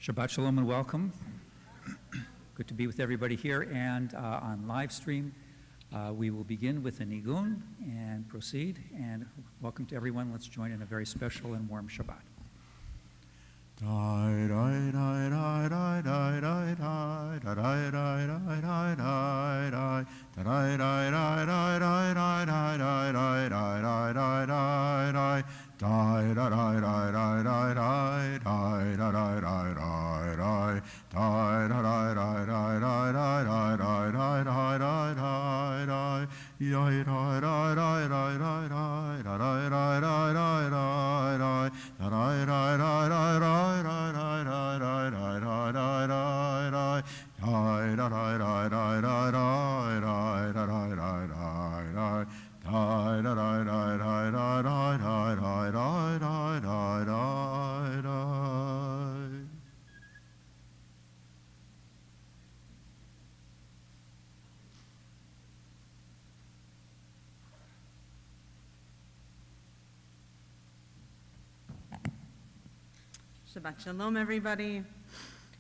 Shabbat Shalom and welcome. Good to be with everybody here and on live stream. We will begin with a nigun and proceed. And welcome to everyone. Let's join in a very special and warm Shabbat. Shabbat Shalom, everybody.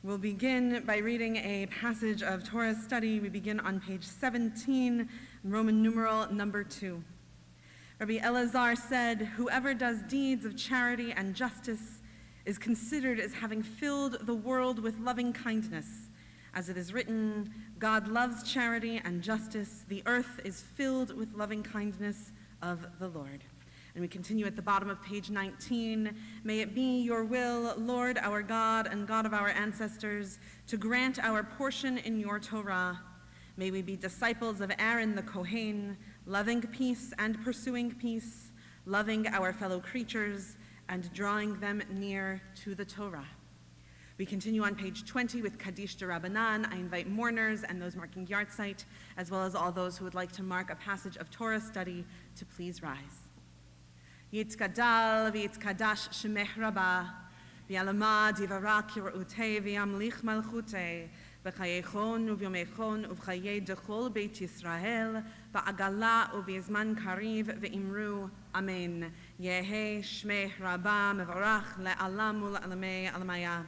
We'll begin by reading a passage of Torah study. We begin on page 17, Roman numeral number 2. Rabbi Elazar said, "Whoever does deeds of charity and justice is considered as having filled the world with loving kindness. As it is written, God loves charity and justice. The earth is filled with loving kindness of the Lord." And we continue at the bottom of page 19. May it be your will, Lord our God and God of our ancestors, to grant our portion in your Torah. May we be disciples of Aaron the Kohen, loving peace and pursuing peace, loving our fellow creatures and drawing them near to the Torah. We continue on page 20 with Kaddish de Rabbanan. I invite mourners and those marking yahrzeit, as well as all those who would like to mark a passage of Torah study, to please rise. Yitzkadal v'yitzkadash shemech rabah, v'yalamad yivarak yir'utei v'yamlich malchutei, v'chayechon u'vyomechon u'v'chayei dechol beit Yisrael, v'agala u'v'yizman kariv v'imru, Amen. Yehe shmech rabah mevorach le'alam u'l'alamei alamaya.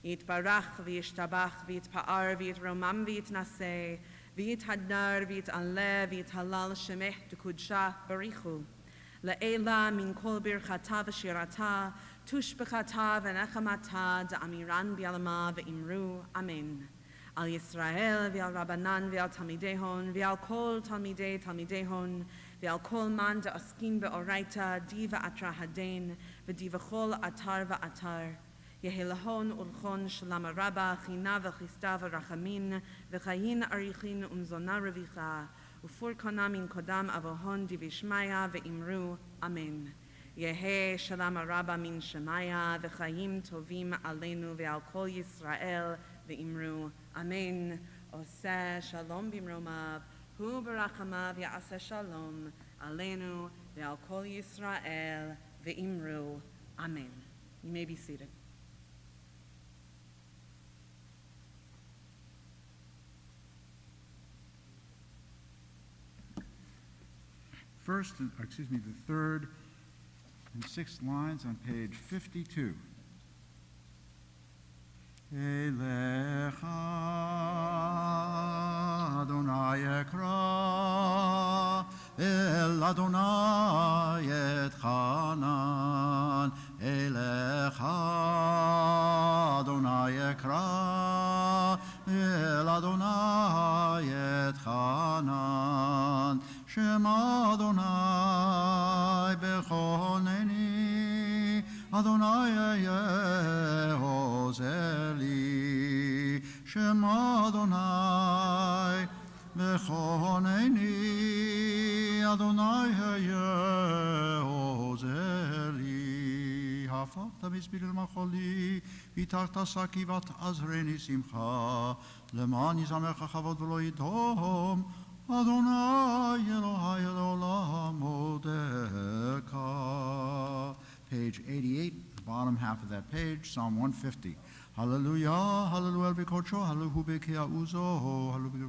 Yitbarach v'yishtabach v'yitpa'ar v'yitromam v'yitnaseh, v'yithadnar v'yitaleh v'yithalal shemech d'kudsha barichu. Le'ela min kol birchata v'shirata, tushbechata v'nechamata, da'amiran v'yalama v'imru, Amen. Al Yisrael v'al Rabbanan v'al Talmidehon, v'al kol Talmidehon, v'al kol man da'askin be'oraita, diva atra haden, v'diva chol atar v'atar. Yehelahon ulchon shalama rabba, china v'chista v'rachamin, v'chayin arichin umzona revicha, Ufur kona min kodam avohon divishmaya ve'imru, Amen. Yehe shalom rabba min shemaya v'chayim tovim aleinu ve'al kol Yisrael ve'imru, Amen. Oseh shalom bimromav, hu barachamav ya'aseh shalom aleinu ve'al kol Yisrael ve'imru, Amen. You may be seated. The third and sixth lines on page 52. Elecha Adonai ekra, El Adonai etchanan, Elecha Adonai ekra, El Adonai etchanan, Shema Adonai bechoneni, Adonai yehozeli. Shema Adonai bechoneni, Adonai yehozeli. Hafachta b'spir el-macholi, v'tarta sakivat azreni simcha, leman yizamecha chavod v'lo yidom, Adonai Elohai Elolam Odeka. Page 88, the bottom half of that page, Psalm 150. Hallelujah, hallelujah, b'kodsho, hallelujah, b'kei uzo, hallelujah.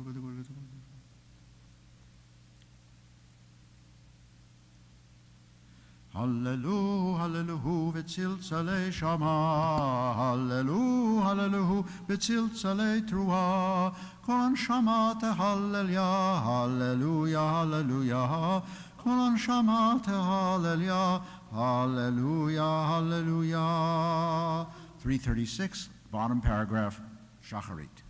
Hallelu, hallelu, v'tziltzalei shama. Hallelu, hallelu, v'tziltzalei trua. Kol anshama tehallelya, hallelujah, hallelujah. Kol anshama tehallelya, hallelujah, hallelujah. 336, bottom paragraph, Shacharit.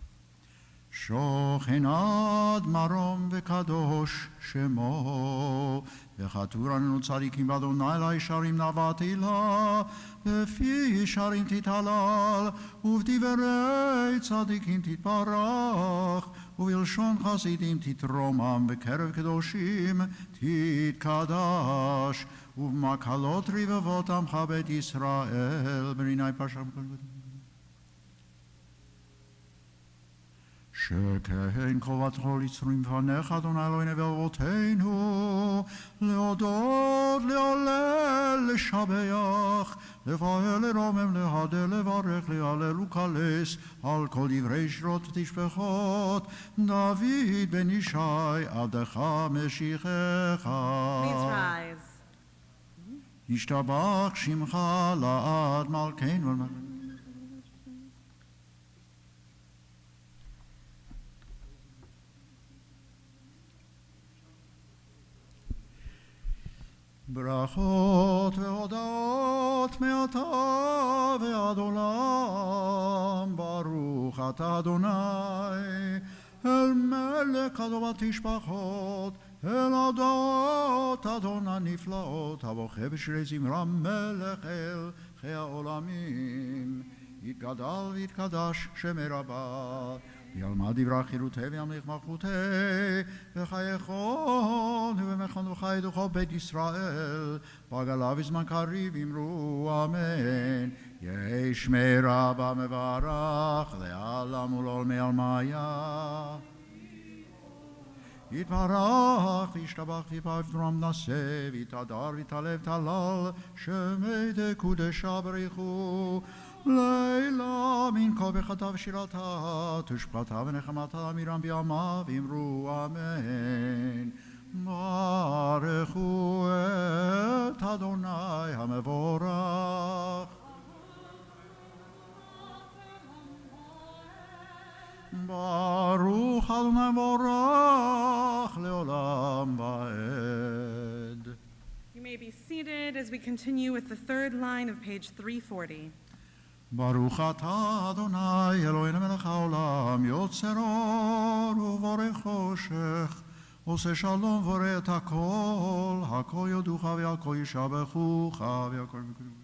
שוכנד מרום וקדוש שמו, וחתורנו צדיקים באדוני לישרים נבעתי לה, בפי ישרים תתהלל, ובדברי צדיקים תתברך, ובלשון חסידים תתרומם, בקרב קדושים תתקדש, ובמקהלות רבבות עמך בית ישראל, בריני פרשם כל גדול. שכן חובת כל יצורים לפניך, אדוני אלוהינו ואבותינו, להודות, להלל, לשבח, לפעל, לרומם, להדר, לברך, להלל ולקלס, על כל דברי שרות ותשבחות, דוד בן ישי, עבדך משיחך. Please rise. ישתבח שמך לעד מלכנו ולמלכנו. ברכות והודות מעתה ועד עולם, ברוך אתה אדוני, אל מלך כתובת תשבחות, אל הודות אדוני נפלאות, הבוכה בשירי זמרה מלך אל חיי העולמים, יתגדל ויתקדש שמי רבה. ילמד דברי חירותי וימליך מלכותי, וחייכון ובמכון וחי דוכו בית ישראל, בגלה בזמן קריב אמרו אמן. יהי שמי רבה מברך, לעלם ולעולמי עלמיה. יתברך וישתבח ויפאר ודרום נשא, ויתהדר ויתעלה ותהלל, שמי דקודשה בריחו. לילה מן כה בחטא ושירתה, תשבחתה ונחמתה מירם בימיו, אמרו אמן. ברכו את אדוני המבורך. ברוך אדוני המבורך לעולם ועד. You may be seated as we continue with the third line of page 340. ברוך אתה אדוני אלוהינו מלך העולם, יוצר אור ובורא חושך, עושה שלום ובורא את הכל, הכל יודוך והכל ישבחוך והכל יקודשך.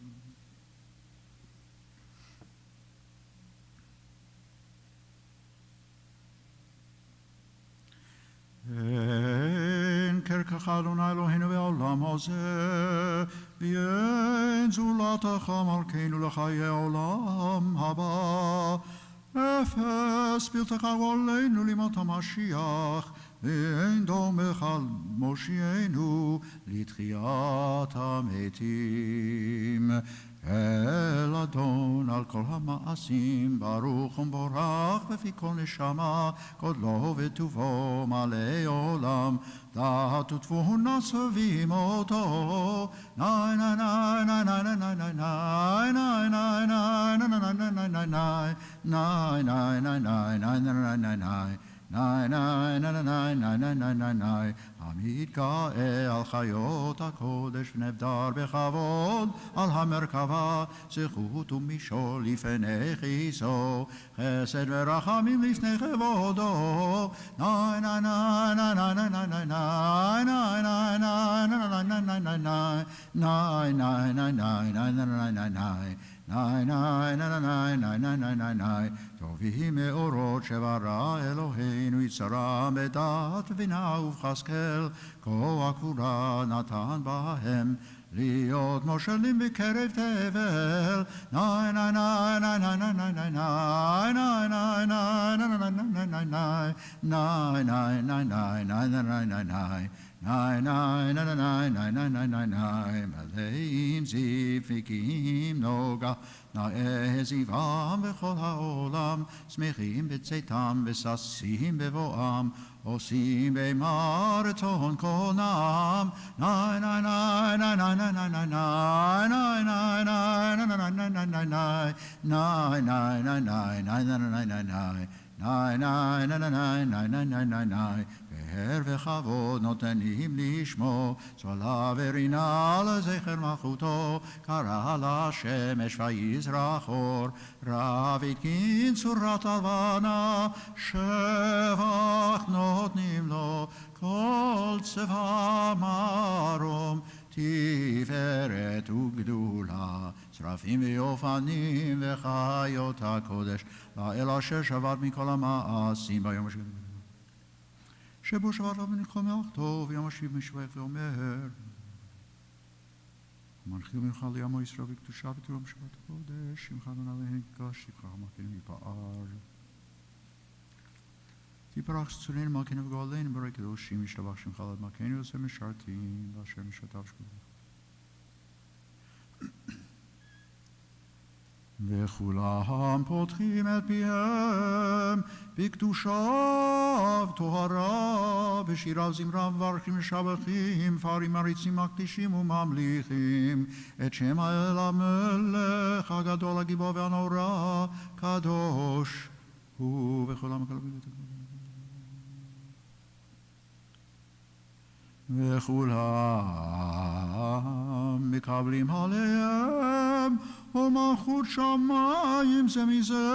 אין כרך אדוני אלוהינו בעולם הזה, ואין זולתך מלכנו לחיי העולם הבא. אפס בלתך עלינו לימות המשיח, ואין דומך על מושיענו לתחיית המתים. אל אדון על כל המעשים, ברוך ומבורך בפי כל נשמה, גודלו וטובו מלא עולם, דעת ותבונה סביב אותו. נאי נאי נאי נאי נאי נאי נאי נאי נאי נאי נאי נאי נאי נאי נאי נאי נאי נאי נאי המתגאה על חיות הקודש ונבדר בכבוד על המרכבה, זכות ומשול לפני כיסו, חסד ורחמים לפני כבודו. נאי נאי נאי נאי נאי נאי נאי נאי נאי נאי נאי טובים מאורות שברא אלוהינו, יצרם בדעת ובינה ובחסקל, כוח גבורה נתן בהם, להיות מושלים בקרב תבל. נאי נאי נאי נאי נאי נאי נאי נאי נאי נאי נאי נאי מלאים זיו וקים נוגה, נאה זיוום בכל העולם, שמחים בצאתם וששים בבואם, עושים במרתון קונם, נאי נאי נאי נאי נאי נאי נאי נאי נאי פאר וכבוד נותנים לשמו, צלב ורינה לזכר מלכותו, קרא לשמש ויזרח אור, רב התקין צורת לבנה, שבח נותנים לו, כל צבא מרום, תפארת וגדולה, שרפים ויופנים וחיות הקודש, לאל אשר שבת מכל המעשים ביום השביעי. שבו שבת לו ונלחם מלאכתו, ויום השיב משבח ואומר, מנחיל ממך לימו ישראל בקדושה ותרום שבת הקודש, שמך אדוני והנקדש, שבחך מלכנו יפאר. תברך צורנו מלכנו וגואלנו ברי קדושים, ישתבח שמך לעד מלכנו עושה משרתים, ואשר משרתיו שקולים. וכולם פותחים את פיהם בקדושה וטהרה, בשירה וזמרה מברכים משבחים, פארים מריצים מקדישים וממליכים את שם האל המלך הגדול הגיבור והנורא, קדוש הוא. וכולם מקבלים את וכולם מקבלים עליהם ומלכות שמיים זה מזה,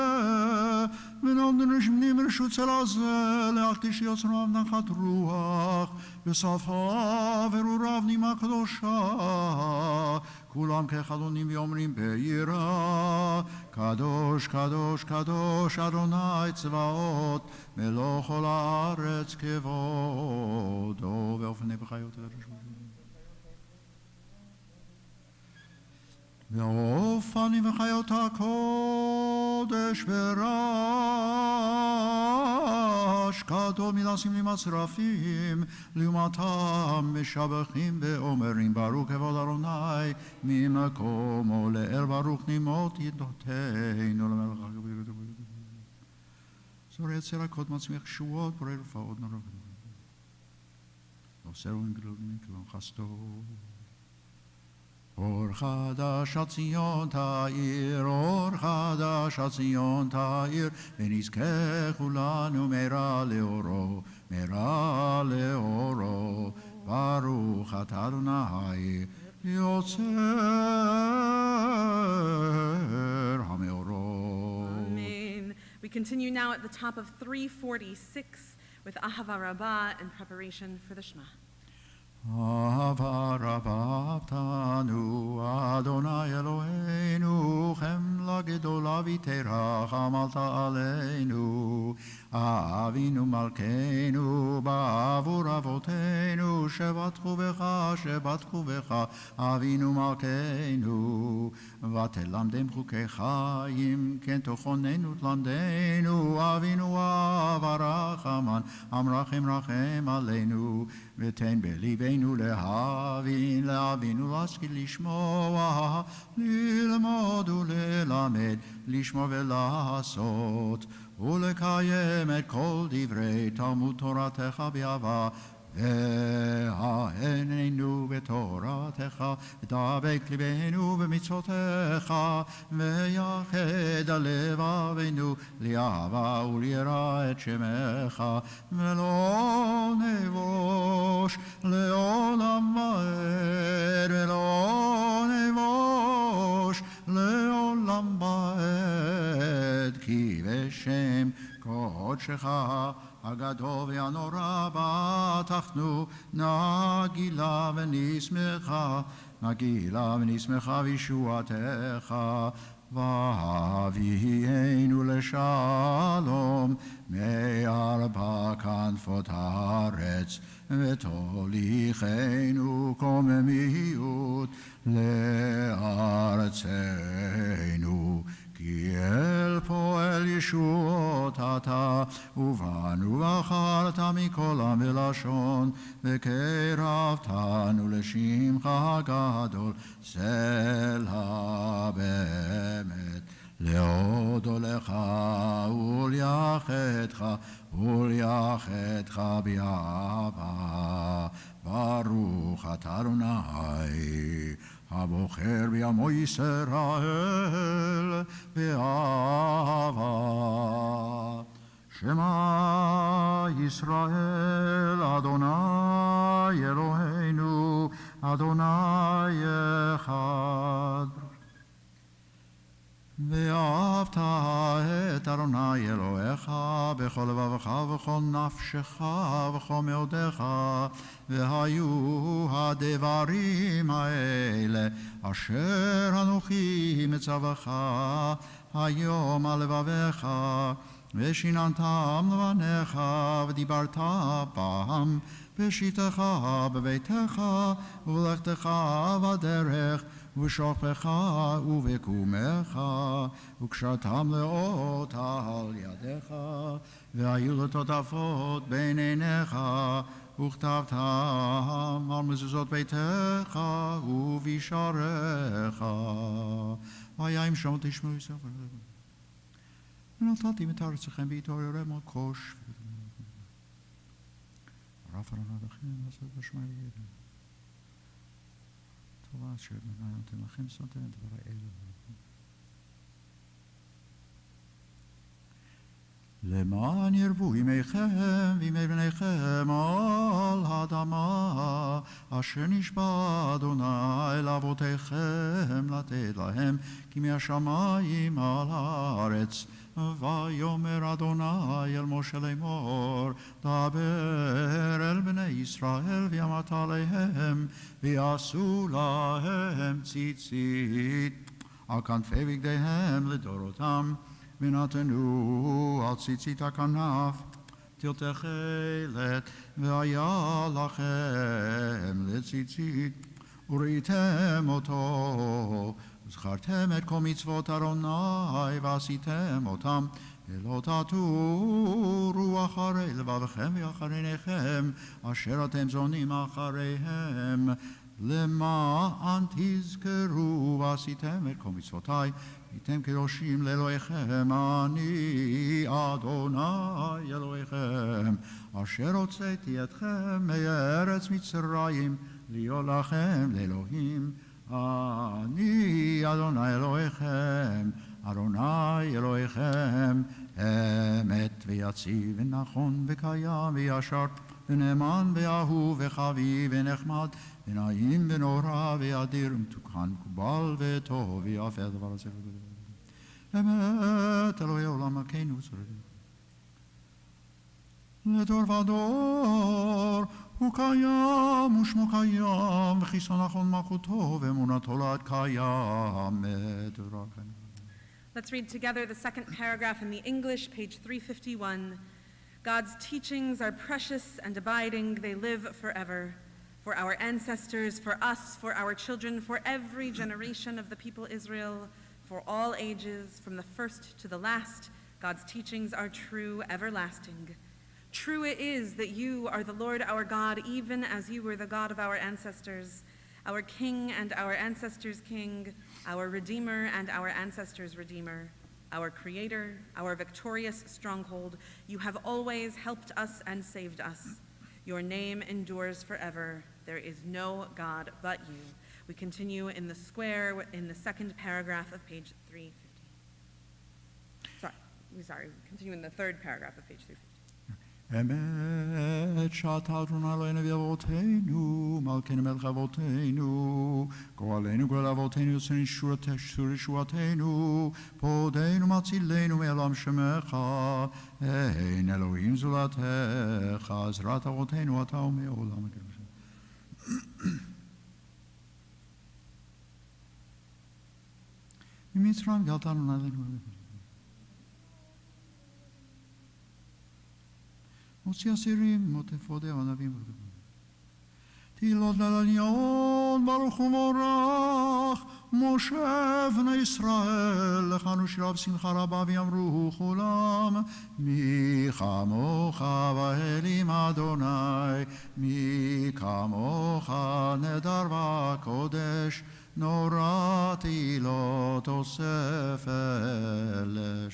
ונותנים רשות צלע זה להקדיש יוצרו נחת רוח, ושפה ורורה נימה קדושה, כולם כאחד עונים ואומרים ביראה, קדוש קדוש קדוש אדוני צבאות, מלוא כל הארץ כבודו, ואופני בחיות הרשות. ואופנים וחיות הקודש ורעש גדול מלעשים למצרפים, לעומתם משבחים ואומרים ברוך כבוד אדוני ממקומו לאל, ברוך נמות ידותינו למלך הגביר. זור יצר הקוד מצמיח שועות בורא רפאות נורא, עושר ונגלובים כלום חסדו. אור חדש על ציון תאיר, אור חדש על ציון תאיר, ונזכה כולנו מהרה לאורו, מהרה לאורו. ברוך אתה אדוני יוצר המאורות. Amen. We continue now at the top of 346 with Ahava Rabbah in preparation for the Shema. אהבה רבה אהבתנו, אדוני אלוהינו, חמלה גדולה ותרחמת עלינו. אבינו מלכנו, בעבור אבותינו, שבטחו בך, אבינו מלכנו. ותלמדם חוקי חיים, כן תכוננו תלמדנו, אבינו אב הרחמן, אמרחם רחם עלינו. ותן בליבנו להבין, להבין ולהשכיל לשמוע, ללמוד וללמד, לשמוע ולעשות, ולקיים את כל דברי תלמוד תורתך באהבה, והננו בתורתך, ודבק ליבנו במצוותיך, ויחד לבבינו לאהבה וליראה את שמך, ולא נבוש לעולם ועד, ולא נבוש לעולם ועד, כי בשם קודשך הגדול והנורא בטחנו, נגילה ונשמחה וישועתך, והביאנו לשלום מארבע כנפות הארץ, ותוליכנו קוממיות לארצנו. כי אל פועל ישועות אתה, ובנו בחרת מכל עם ולשון, וקרבתנו לשמך הגדול, סלע באמת. להודו לך ולייחדך וליחדך באהבה, ברוך אתה אדוני, הבוחר בעמו ישראל באהבה. שמע ישראל, אדוני אלוהינו, אדוני אחד. ואהבת את אדוני אלוהיך בכל לבבך ובכל נפשך ובכל מאודיך, והיו הדברים האלה אשר אנוכי מצווך היום על לבביך, ושיננתם לבניך, ודיברת בם בשיטתך בביתך ובלכתך בדרך ובשוכבך ובקומך, וקשרתם לאות על ידיך, והיו לטוטפות בין עיניך, וכתבתם על מזוזות ביתך ובשעריך. והיה אם שמעו תשמעו ישראל. ונתתי את ארצכם בהתעוררם על כוש. רף על הנדחים לעשות בשמי וידע. טובה אשר מנה נותן לכם סנתן דבר האלה. למען ירבו ימיכם וימי בניכם על האדמה אשר נשבע אדוני לאבותיכם לתת להם כי מהשמיים על הארץ. ויאמר אדוני אל משה לאמור, דבר אל בני ישראל ואמרת עליהם, ויעשו להם ציצית על כנפי בגדיהם לדורותם, ונתנו על ציצית הכנף תלתחלת, והיה לכם לציצית, וראיתם אותו, וזכרתם את כל מצוות אדוני ועשיתם אותם, ולא תטורו אחרי לבבכם ואחרי עיניכם אשר אתם זונים אחריהם, למען תזכרו ועשיתם את כל מצוותי, הייתם קדושים לאלוהיכם, אני אדוני אלוהיכם אשר הוצאתי אתכם מארץ מצרים להיות לכם לאלוהים. אני אדוני אלוהיכם, אדוני אלוהיכם, אמת ויציב ונכון וקיים וישר ונאמן ואהוב וחביב ונחמד ונעים ונורא ואדיר ומתוקן מקובל וטוב ויפה הדבר הזה. אמת אלוהי עולם מלכנו צודק לדור ודור, הוא קיים ושמו קיים, וכיסו נכון מלכותו ואמונתו לעד קיים. Let's read together the second paragraph in the English, page 351. God's teachings are precious and abiding, they live forever. For our ancestors, for us, for our children, for every generation of the people Israel, for all ages, from the first to the last, God's teachings are true, everlasting. True it is that you are the Lord our God, even as you were the God of our ancestors, our King and our ancestors' King, our Redeemer and our ancestors' Redeemer, our Creator, our victorious stronghold. You have always helped us and saved us. Your name endures forever. There is no God but you. We continue in the square in the second paragraph of page 350. Continue in the third paragraph of page 350. אמת שאתה אדוני אלוהינו ואבותינו, מלכנו מלך אבותינו, גואלנו גואל אבותינו, צור ישועתנו, פודנו מצילנו מעולם שמך, אין אלוהים זולתך, עזרת אבותינו אתה ומעולם. ממצרים גאלתנו עלינו. מוציא אסירים, מוטפות ענבים. תהילות לעליון, ברוך ומבורך, משה בני ישראל, לכנו שירה בשמחה רבה ויאמרו כולם, מי כמוך באלים אדוני, מי כמוך נדר וקודש, נורא תהילות אוסף אלה.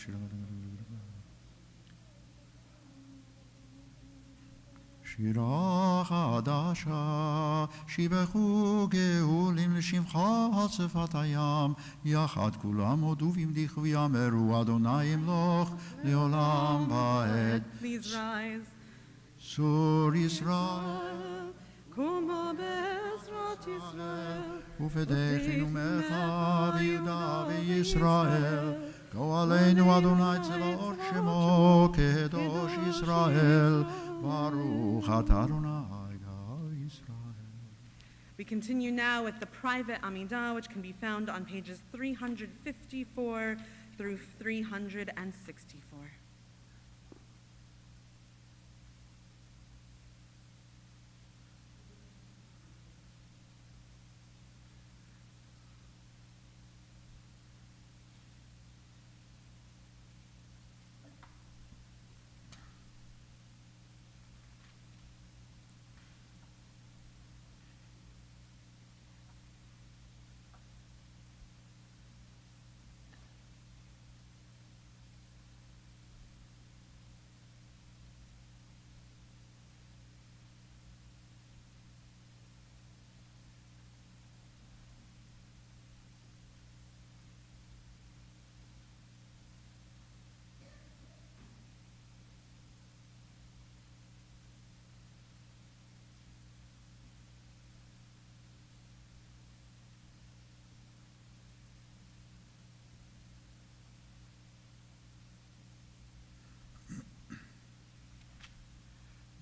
שירה חדשה, שיבחו גאולים לשמך שפת הים, יחד כולם הודו במדיחו ויאמרו אדוני ימלוך לעולם ועד. Please rise. צור ישראל, Como בעזרת ישראל. ופדחנו ממך ויהודה וישראל, גואלנו אדוני צבאות שמו קדוש ישראל, ברוך אתה אדוני גאל ישראל. We continue now with the private Amidah, which can be found on pages 354 through 364.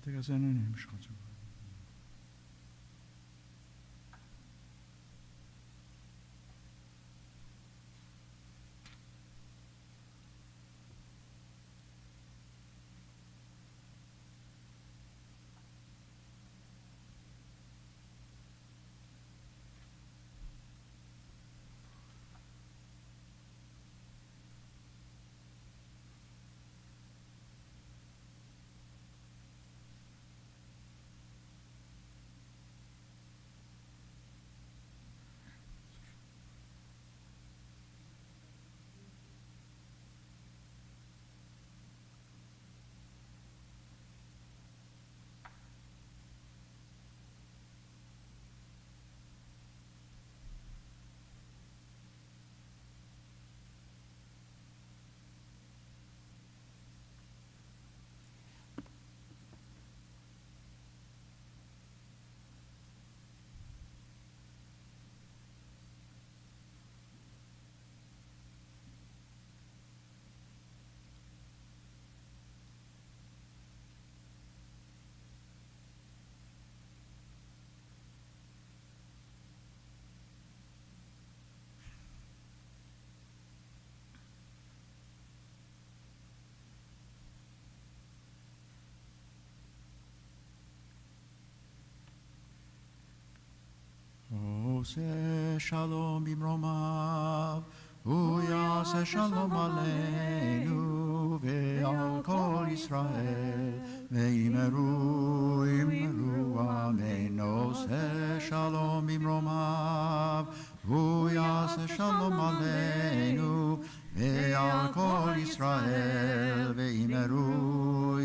תגזננו נמשך צבא. עושה שלום במרומיו, הוא יעשה שלום עלינו ועל כל ישראל, ואמרו אמן. עושה שלום במרומיו, הוא יעשה שלום עלינו ועל כל ישראל, ואמרו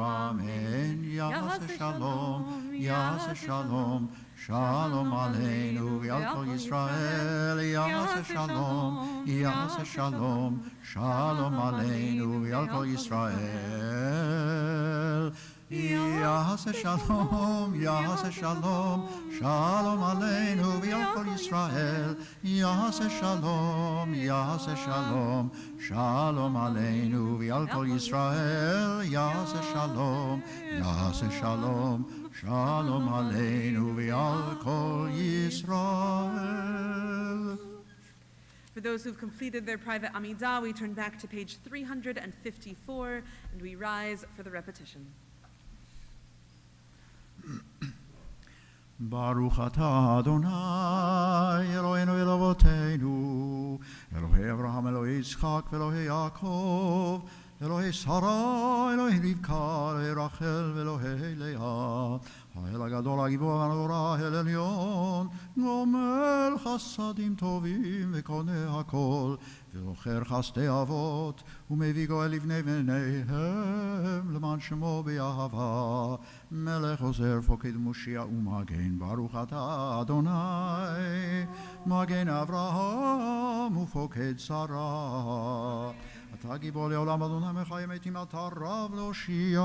אמן. יעשה שלום, שלום עלינו ועל כל ישראל, יעשה שלום, שלום עלינו ועל כל ישראל. יעשה שלום, שלום עלינו ועל כל ישראל, יעשה שלום, שלום עלינו ועל כל ישראל, יעשה שלום, שלום עלינו ועל כל ישראל. For those who've completed their private Amidah, we turn back to page 354 and we rise for the repetition. ברוך אתה אדוני אלוהינו ואלוהותינו, אלוהי אברהם אלוהי יצחק ואלוהי יעקב, אלוהי שרה, אלוהי רבקה, אלוהי רחל ואלוהי לאה. האל הגדול, הגיבור הנורא, אל עליון, גומל חסדים טובים וקונה הכל, וזוכר חסדי אבות, ומביא גואל לבני בניהם, למען שמו באהבה. מלך עוזר, פוקד מושיע ומגן, ברוך אתה אדוני, מגן אברהם ופוקד שרה. אתה גיבור לעולם אדוני, מחי מתים אתה רב להושיע,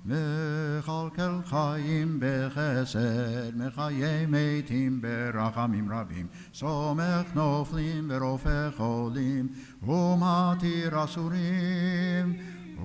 מכלכל חיים בחסד, מחיי מתים ברחמים רבים, סומך נופלים ורופא חולים, ומתיר אסורים,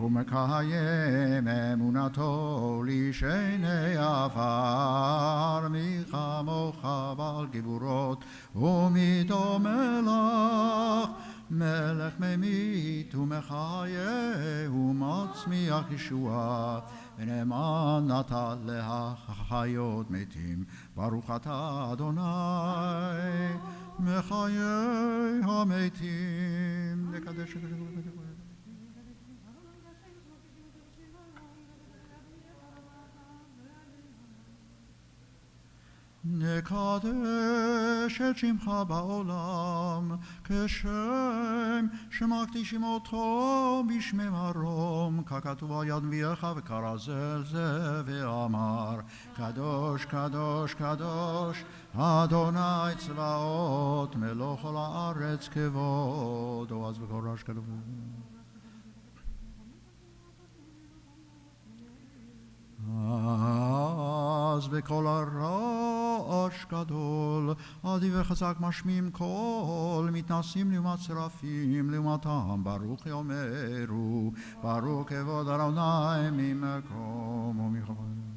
ומקיים אמונתו לשני עפר. מי כמוך בעל גבורות ומיתו מלך, מלך ממית ומחיה ומצמיח ישועה, ונאמן אתה להחיות מתים. ברוך אתה אדוני מחיי המתים. נקדש נקדש את שמך בעולם, כשם שמקדישים אותו בשמי מרום, ככתוב על יד נביאך וקרא זה אל זה ואמר, קדוש קדוש קדוש אדוני צבאות, מלוא כל הארץ כבודו. אז בכל רעש כתוב. אז בכל הרעש גדול, עדי וחזק משמיעים קול, מתנסים לעומת שרפים, לעומתם ברוך יאמרו, ברוך כבוד אדוני ממקום ומכבוד.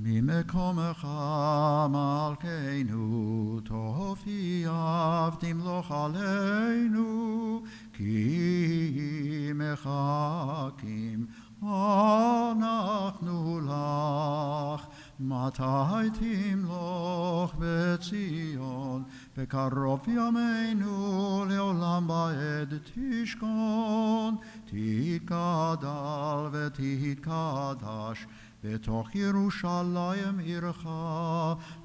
ממקומך מלכנו, תופיע ותמלוך עלינו, כי מחכים אנחנו לך. מתי תמלוך בציון, בקרוב ימינו, לעולם בעד תשכון, תתגדל ותתקדש בתוך ירושלים עירך,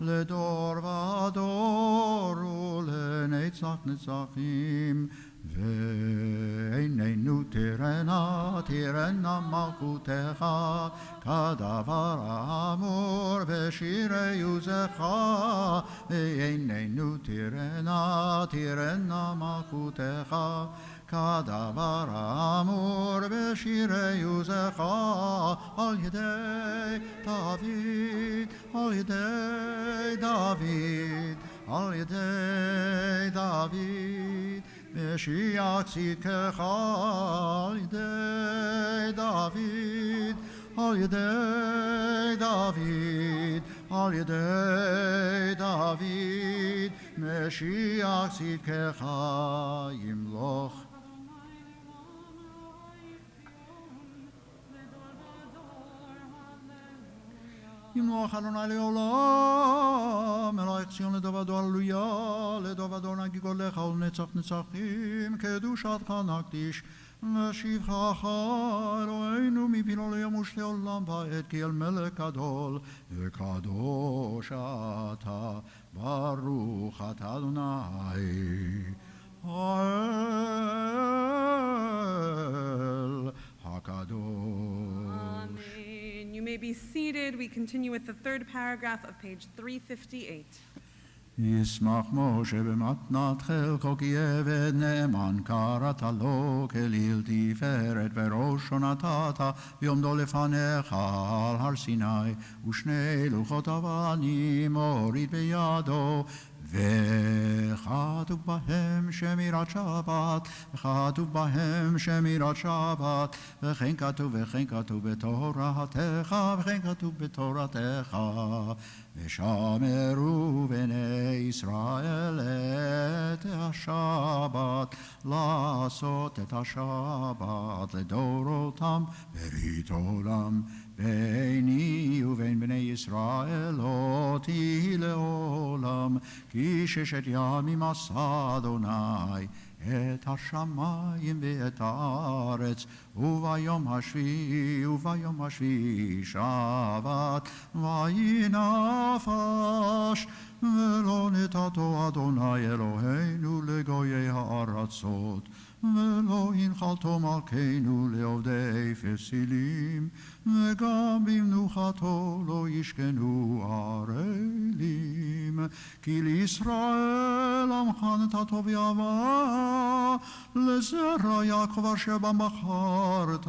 לדור ודור ולנצח נצחים. ועינינו תראנה, תראנה מלכותך, כדבר האמור בשירי עוזך. ועינינו תראנה, תראנה מלכותך, כדבר האמור בשירי עוזך. על ידי דוד, על ידי דוד, על ידי דוד, משיח צדקך. על ידי דוד, על ידי דוד, על ידי דוד, משיח צדקך ימלוך. ימלוך אדוני לעולם, מלך ציון לדובדו הללויה, לדובדו נגיגו לך ולנצח נצחים, קדושתך נקדיש, ושבחך אלוהינו מבינו לימוש לעולם ועד, כי אל מלך גדול וקדוש אתה, ברוך אתה אדוני האל הקדוש. You may be seated. We continue with the third paragraph of page 358. ישמח משה במתנת חלקו, כי עבד נאמן קראת לו, כליל תפארת וראשו נתת, ויעמדו לפניך על הר סיני, ושני לוחות אבנים הוריד בידו, וכתוב בהם שמירת שבת, וכתוב בהם שמירת שבת, וכן כתוב בתורתך, וכן כתוב בתורתך. ושמרו בני ישראל את השבת. השבת, לעשות את השבת לדורותם ברית עולם. ביני ובין בני ישראל לא תהי לעולם, כי ששת ימים עשה אדוני את השמיים ואת הארץ, וביום השביעי שבת, וינפש, ולא נתתו אדוני אלוהינו לגויי הארצות, ולא הנחלתו מלכנו לעובדי פסילים, וגם במנוחתו לא ישכנו ערלים. כי לישראל עמך נתתו ויאהבה, לזרע יעקב אשר בם בחרת.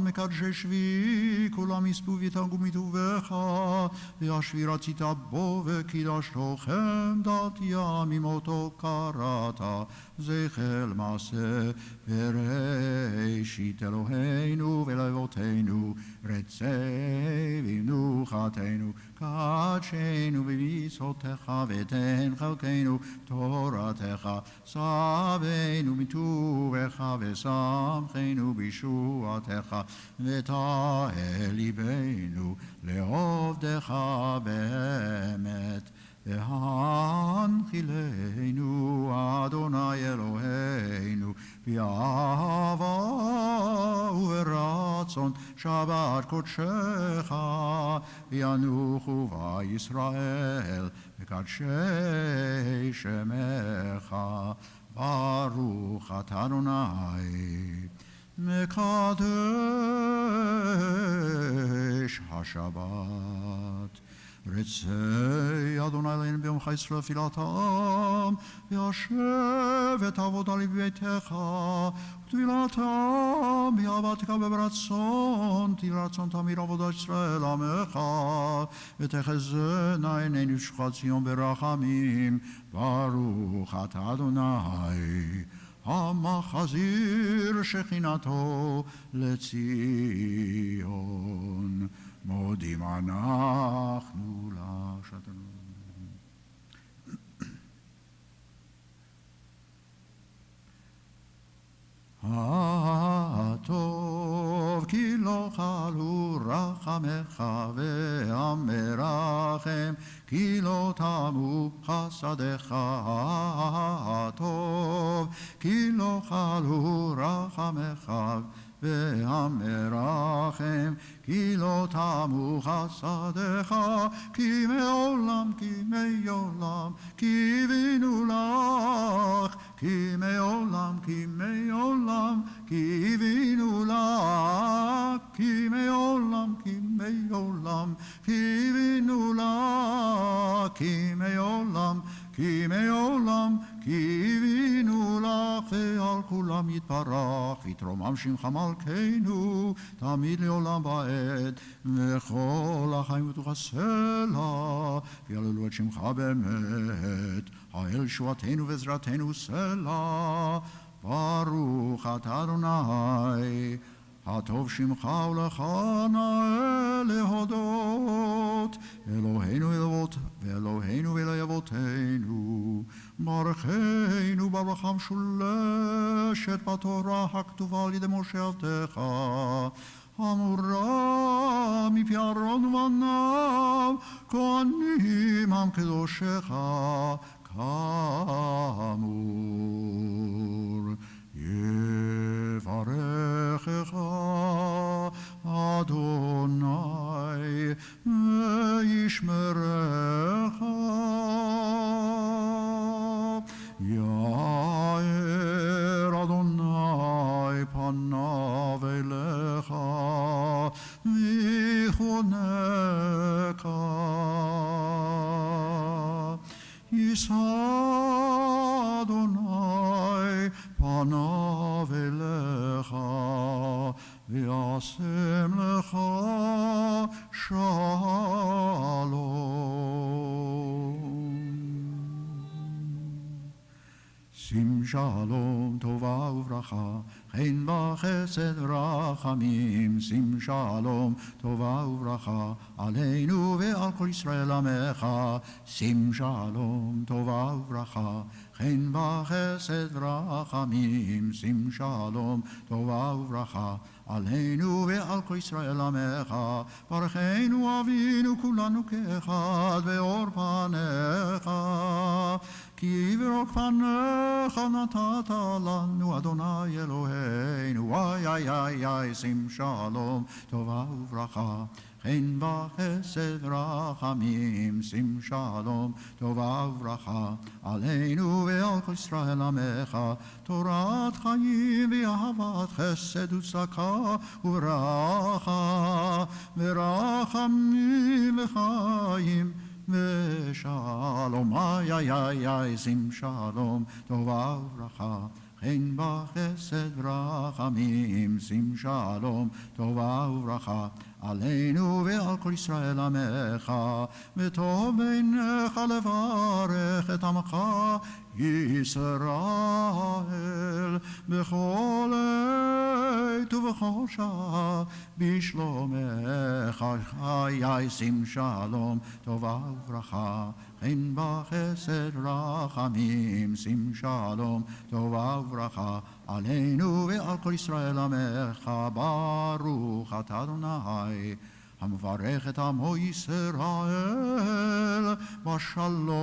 מקדשי שביעי כולם יספו ויתגעו מטובך, והשביעי רצית בו וקידשתו חמדת ימים אותו קראת, זכר מעשה בראשית אלוהינו ולאבותינו, רצה במנוחתנו, קדשנו במצוותיך ותן חלקנו תורתך, שבנו מטובך ושמחנו בישועתך, ותהל ליבנו לעובדך באמת. והנחילנו אדוני אלוהינו באהבה וברצון שבת קודשך, וינוחו בישראל מקדשי שמך. ברוך אתה אדוני מקדש השבת. רצה אדוני אלוהינו ביומך ישראל תפילתם, וישב את עבודה לביתך, ותפילתם באהבתך וברצון, תהי רצון תמיר עבודת ישראל עמך, ותחזינה עינינו שכבת ציון ברחמים. ברוך אתה אדוני המחזיר שכינתו לציון. מודים אנחנו לך שאתה הטוב כי לא חלו רחמך, והמרחם כי לא תמו חסדיך. הטוב כי לא חלו רחמך, והמרחם כי לא תמו חסדיך. כי מעולם קיווינו לך, כי מעולם קיווינו לך, כי מעולם קיווינו לך, כי מעולם קיווינו לך. ועל כולם יתברך ויתרומם שמך מלכנו תמיד לעולם ועד, וכל החיים ותחסלה ויעללו את שמך באמת. האל שועתנו ועזרתנו סלע. ברוך אתה אדוני הטוב שמך ולך נאה להודות, אלוהינו ואלוהי אבותינו. ברכנו ברכה משולשת בתורה הכתובה על ידי משה עבדך, אמורה מפי אהרון ובניו, כהנים עם קדושך כאמור. יברכך אדוני וישמרך, יאר אדוני פניו אליך ויחונך, יישא אדוני פניו אליך וישם לך שלום. שים שלום, טובה וברכה, חן וחסד ורחמים, שים שלום, טובה וברכה, עלינו ועל כל ישראל עמך, שים שלום, טובה וברכה, חן וחסד ורחמים, שים שלום, טובה וברכה, עלינו ועל כל ישראל עמך, ברכנו אבינו כולנו כאחד, ואור פניך, כי ברוק פניך נתת לנו, אדוני אלוהינו, וואי איי איי איי, שים שלום, טובה וברכה, חן וחסד ורחמים, שים שלום, טובה וברכה, עלינו ועל כל ישראל עמך, תורת חיים ואהבת חסד וצדקה וברכה, ורחמים וחיים ושלום, איי איי איי איי, שים שלום, טובה וברכה, חן וחסד ורחמים, שים שלום, טובה וברכה, עלינו ועל כל ישראל עמך, וטוב בעיניך לברך את עמך ישראל בכל עת ובכל שעה בשלומך, חיי שים שלום, טובה וברכה, חן וחסד רחמים, שים שלום, טובה וברכה, עלינו ועל כל ישראל עמך, ברוך אתה אדוני המברך את עמו ישראל בשלום.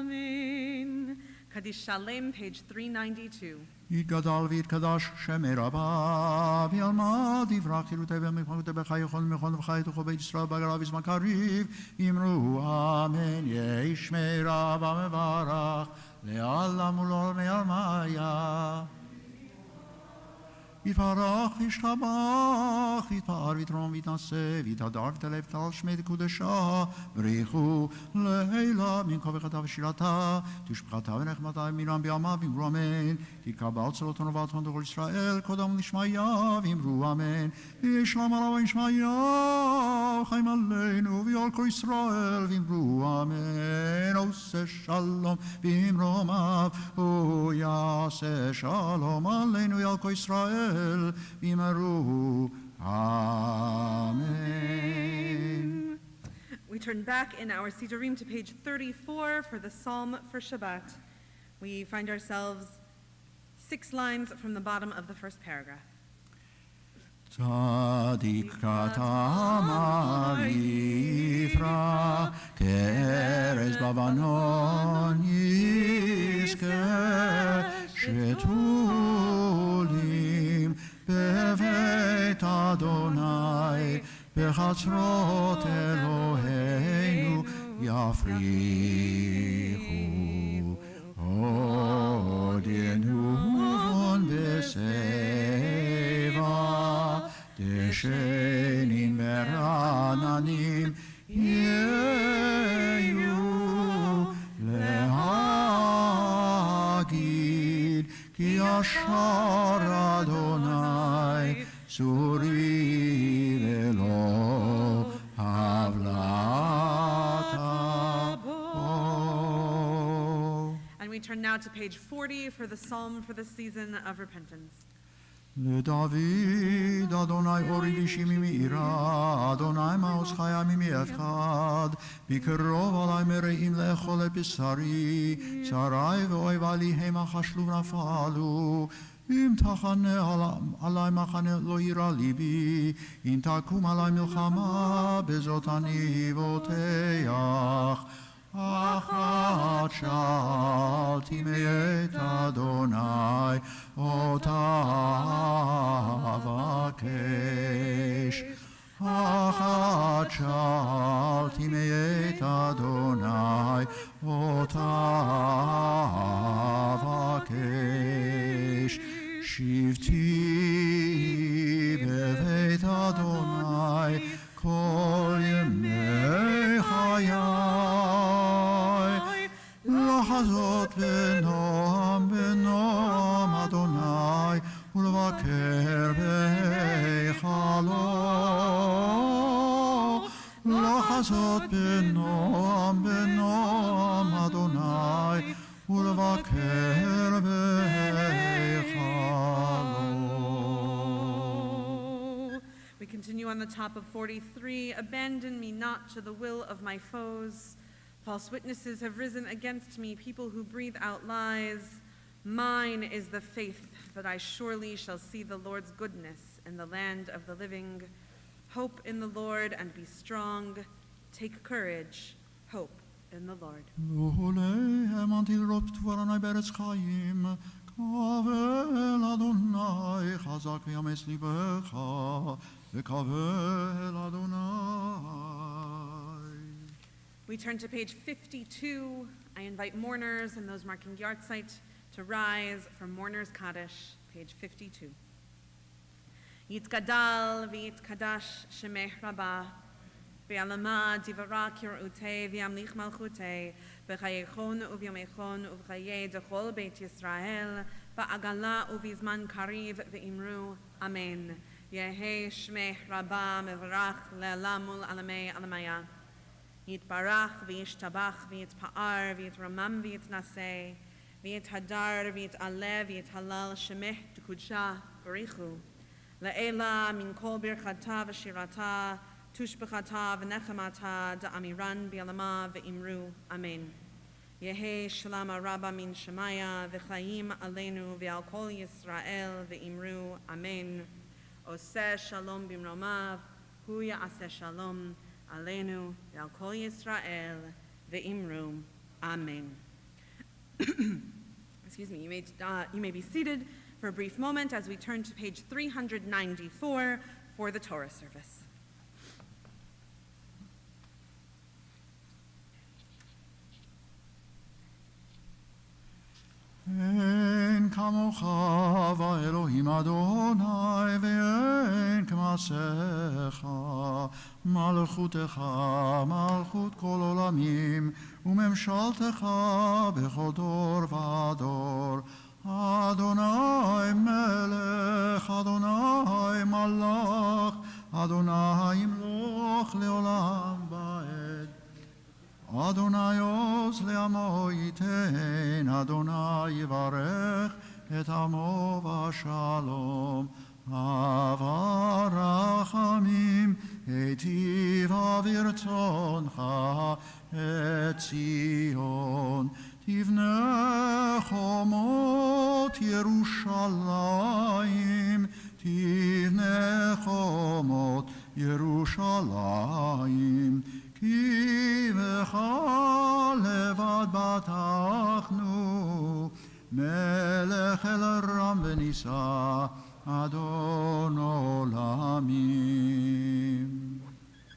Amen. Kaddish Shalem, page 392. יתגדל ויתקדש שמי רבה, וילמד יברח תלותי ומלכותי בחיי כל מכון וחיי תוכו בית ישראל בגלה בזמן קריב, אמרו אמן, יהי שמי רבה מברך, לעולם ולעולמי עלמיה. יתברך וישתבח, יתפאר ויתרום ויתנשא, ויתהדר ותלב ותעל שמי קודשה, בריחו לעילה מן כה וחטא ושירתה, תשבחתה ונחמתה ומירם בימיו, אמרו אמן. תתקבל צלותנו ובעלתנו לכל ישראל, קודם ונשמעיה, ואמרו אמן. וישלם עליו ונשמעיה, חיים עלינו ועל כל ישראל, ואמרו אמן. עושה שלום במרומיו, הוא יעשה שלום עלינו ועל כל ישראל, ואמרו amen. We turn back in our Siddurim to page 34 for the Psalm for Shabbat. We find ourselves 6 lines from the bottom of the first paragraph. צדיק כתמר יפרח, כארז בבנון יזכה, שתולים בבית אדוני, בחצרות אלוהינו יפריחו, עוד ינובון בשיבה, דשנים ברעננים יהיו להגיד, כי ישר אדוני צורי ולא הבלעת בו. And we turn now to page 40 for the Psalm for the season of repentance. לדוד אדוני אורי וישימי מעירה, אדוני מעוז חיה ממייפחד, בקרוב עלי מרעים לאכול את בשרי, צרי ואויב עלי המה חשלו ונפלו, אם תחנה עלי מחנה לא יירא ליבי, אם תקום עלי מלחמה בזאת אני בוטח. אחת שאלתי מאת אדוני, אותה אבקש. אחת שאלתי מאת אדוני, אותה אבקש. שבתי בבית אדוני כל ימי חיי, לחזות בנועם בנועם אדוני, ולבקר בהיכלו. לחזות לעשות בנועם בנועם אדוני ולבקר בהיכלו. We continue on the top of 43. Abandon me not to the will of my foes. False witnesses have risen against me, people who breathe out lies. Mine is the faith that I surely shall see the Lord's goodness in the land of the living. Hope in the Lord and be strong. Take courage. Hope in the Lord. לולהם הנתילות תבוארני בארץ חיים, קבל אדוני חזק ויאמץ ליבך, וקבל אדוני. We turn to page 52. I invite mourners and those marking yahrzeit to rise for Mourners Kaddish, page 52. Yitkadal v'yitkadash shemeh rabah, v'yalama divarak yor'utei v'yamlich malchutei, v'chayechon uvyomechon uv'chayei dechol beit Yisrael, v'agala uv'izman kariv v'imru, amen. Yehe shmeh rabah mevarach le'alamul alamei alamaya. Yitbarach v'yishtabach v'yitpa'ar v'yitramam v'yitnaseh, v'yithadar v'yit'aleh v'yithalal shemeh d'kudsha barichu. La'ela min kol birchata v'shirata, tushbechata v'nechamata da'amiran bi'alama v'imru, amen. Yehe shalama rabba min shemaya v'chaim aleinu v'al kol Yisrael v'imru, amen. Oseh shalom bimromav, hu ya'aseh shalom aleinu v'al kol Yisrael v'imru, amen. Excuse me, you may be seated for a brief moment as we turn to page 394 for the Torah service. אין כמוך ואלוהים אדוני ואין כמעשיך מלכותך מלכות כל עולמים וממשלתך בכל דור ודור אדוני מלך אדוני מלך אדוני ימלוך לעולם ועד אדוני עוז לעמו ייתן, אדוני יברך את עמו בשלום. אהבה רחמים היטיבה ברצונך את ציון. תבנה חומות ירושלים, תבנה חומות ירושלים. כי בך לבד בטחנו, מלך אל רם ונישא, אדון עולמים.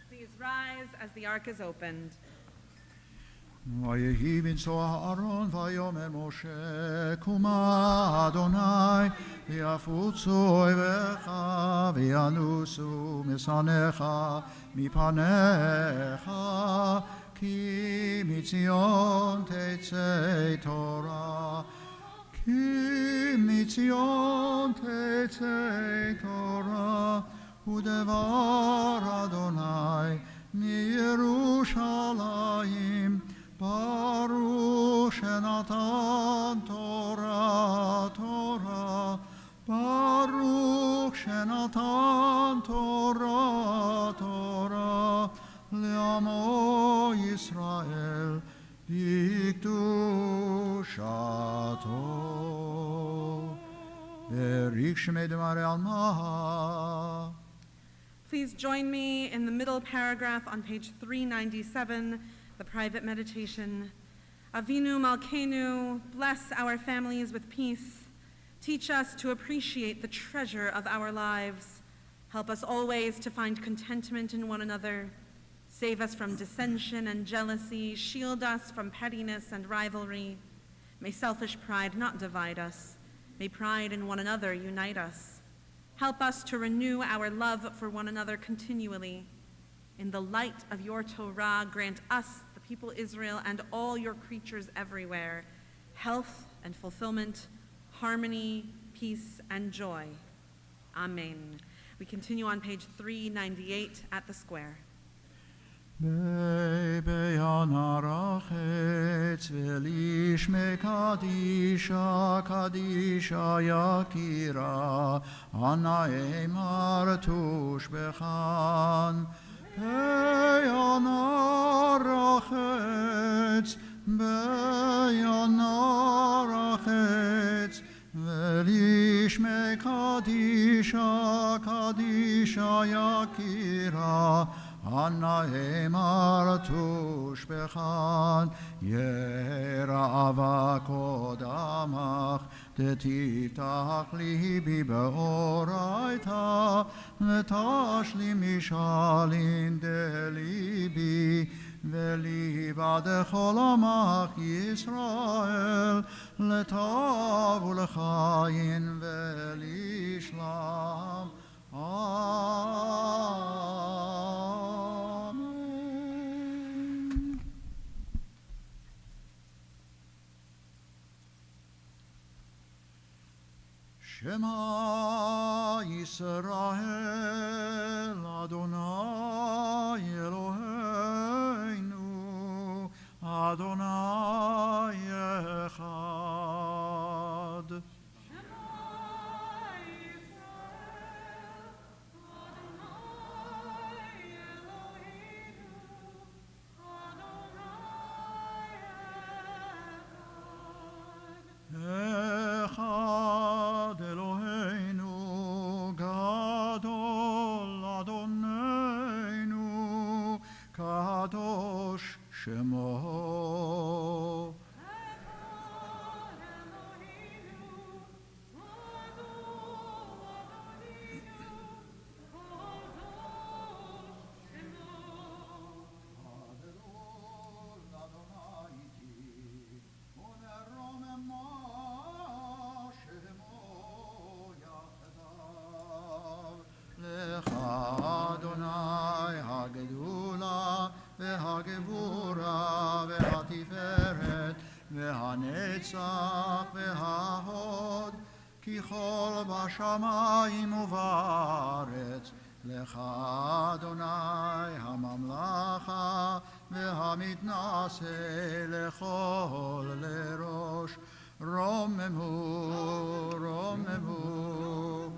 Please rise as the ark is opened. ויהי בנשוא הארון ויאמר משה קומה אדוני ויפוצו אויביך וינוסו משנאיך מפניך כי מציון תצא תורה כי מציון תצא תורה ודבר אדוני מירושלים ברוך שנתן תורה תורה ברוך שנתן תורה תורה לעמו ישראל בקדושתו בריך שמי דמרי עלמה. Please join me in the middle paragraph on page 397, the private meditation. Avinu Malkeinu, bless our families with peace. Teach us to appreciate the treasure of our lives. Help us always to find contentment in one another. Save us from dissension and jealousy. Shield us from pettiness and rivalry. May selfish pride not divide us. May pride in one another unite us. Help us to renew our love for one another continually. In the light of your Torah, grant us, the people Israel, and all your creatures everywhere, health and fulfillment, harmony, peace, and joy. Amen. We continue on page 398 at the square. Beyanarachetz velishme kadisha kadisha yakira anaemar tush bechan Beyanarachetz velishme kadisha kadisha yakira Anaemar tush bechan yera'ava kodamach detitach libi beoraita letashli mishalin delibi ולבד כל עמך ישראל לטוב ולחיין ולשלום Amen. Shema Yisrael Adonai Eloheinu Adonai Echad Echad Eloheinu Gadol Adonenu Kadosh Shemo Adonai Hagedula והגבורה והתפארת והנצח וההוד כי כל בשמיים ובארץ לך אדוני הממלכה והמתנשא לכל לראש רוממו רוממו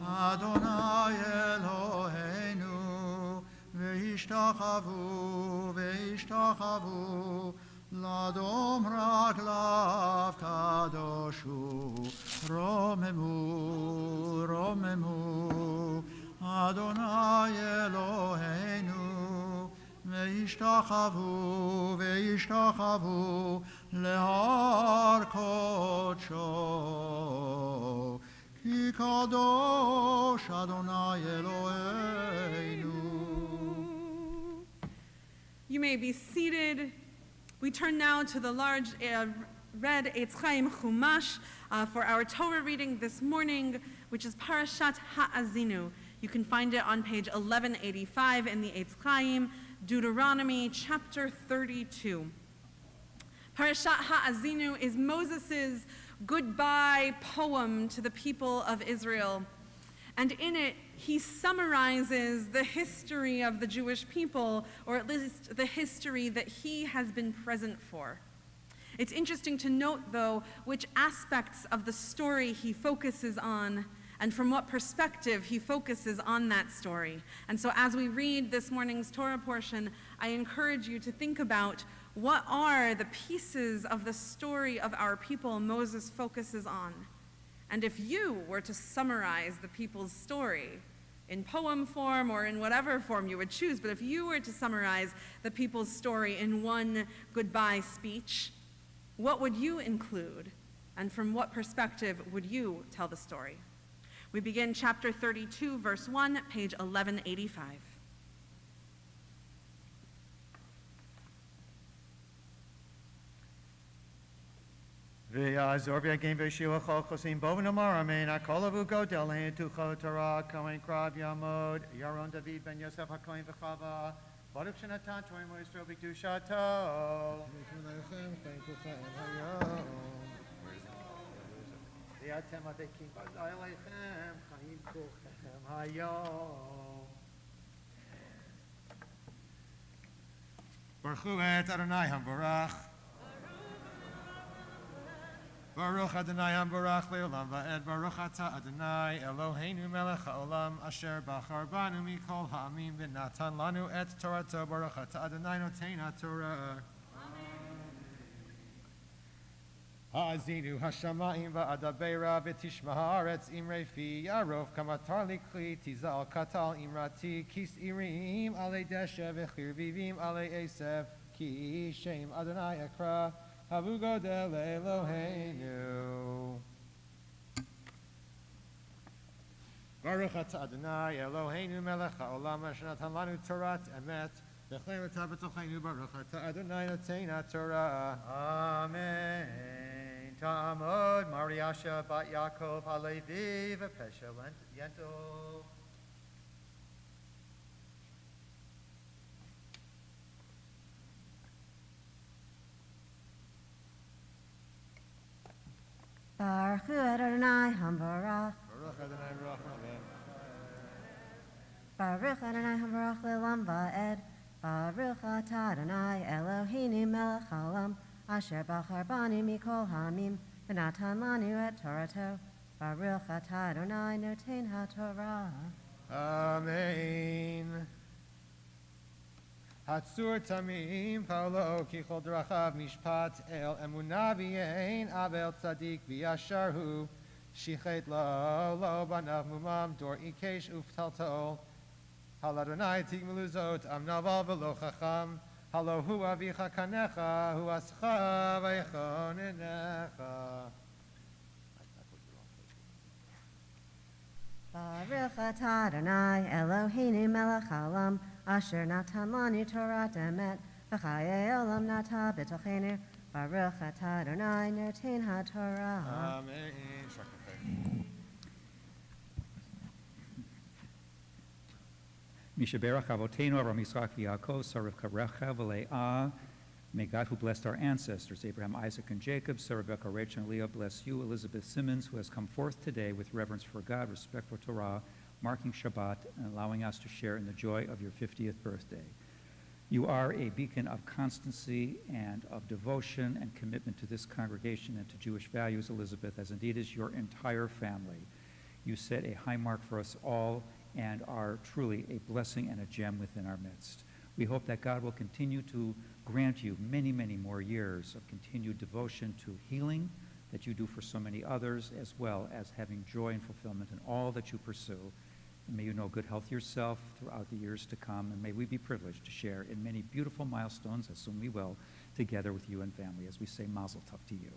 אדוני אלוהינו וישתחוו וישתחוו לאדום רגליו קדוש הוא רוממו רוממו אדוני אלוהינו וישתחוו וישתחוו להר קודשו כי קדוש אדוני אלוהינו. You may be seated. We turn now to the large red Eitz Chaim Chumash for our Torah reading this morning, which is Parashat Ha'azinu. You can find it on page 1185 in the Eitz Chaim, Deuteronomy chapter 32. Parashat Ha'azinu is Moses' goodbye poem to the people of Israel. And in it, he summarizes the history of the Jewish people, or at least the history that he has been present for. It's interesting to note, though, which aspects of the story he focuses on and from what perspective he focuses on that story. And so as we read this morning's Torah portion, I encourage you to think about what are the pieces of the story of our people Moses focuses on. And if you were to summarize the people's story in poem form or in whatever form you would choose, but if you were to summarize the people's story in one goodbye speech, what would you include? And from what perspective would you tell the story? We begin chapter 32, verse 1, page 1185. V'yazor v'yagim v'yeshiva chol chosim boven amar amen akol avu godel hein tucho Torah kohen krav yamod Yaron David ben Yosef hakohen v'chava Baruch shenatan toim v'yisro b'kedushato v'yatem avekim b'day leichem chaim kuchem hayom. Baruch et Adonai Hamvarach. Baruch Adonai Hamvarach le'olam va'ed. Baruch ata Adonai Eloheinu melech ha'olam asher bachar banu mikol ha'amim v'natan lanu et Torato. Baruch ata Adonai notein ha'Torah. Ha'azinu hashamayim va'adabeira v'tishma haaretz imrei fi yarov kamatar likli tizal katal imrati kis irim alei deshe v'chirvivim alei esef ki shem Adonai ekra havu godel Eloheinu. Baruch atah Adonai Eloheinu melech ha'olam asher natan lanu torat emet v'chlei l'tah b'tocheinu. Baruch atah Adonai notein ha'Torah. Amen. Ta'amod Mariasha bat Yaakov halevi v'pesha yento. Baruch Hu Adonai Hamvarach. Baruch Adonai Baruch Amen. Baruch Adonai Hamvarach le'olam va'ed. Baruch atah Adonai Eloheinu melech haolam asher bachar banu mikol ha'amim v'natan lanu et Torato. Baruch atah Adonai notein ha'Torah. Amen. Hatzur tamim paulo kichol drachav mishpat el emunah v'yein abel tzadik v'yashar hu shichet lo banav mumam dor ikesh uftaltol hal Adonai tigmeluzot am naval v'lo chacham halo hu avicha kanecha hu ascha v'echonenecha. Baruch atah Adonai Eloheinu melech haolam asher natan lanu Torat emet v'chayei olam nata b'tocheinu. Baruch atah Adonai notein ha'Torah. Amen. Mishaberach Avotenu Avram Yitzchak v'Yaakov Sarav Karecha v'Leah. May God, who blessed our ancestors, Abraham, Isaac, and Jacob, Sarah, Rebecca, Rachel, and Leah, bless you, Elizabeth Simmons, who has come forth today with reverence for God, respect for Torah, marking Shabbat, and allowing us to share in the joy of your 50th birthday. You are a beacon of constancy and of devotion and commitment to this congregation and to Jewish values, Elizabeth, as indeed is your entire family. You set a high mark for us all and are truly a blessing and a gem within our midst. We hope that God will continue to grant you many, many more years of continued devotion to healing that you do for so many others, as well as having joy and fulfillment in all that you pursue. And may you know good health yourself throughout the years to come, and may we be privileged to share in many beautiful milestones, as soon we will, together with you and family, as we say Mazel Tov to you.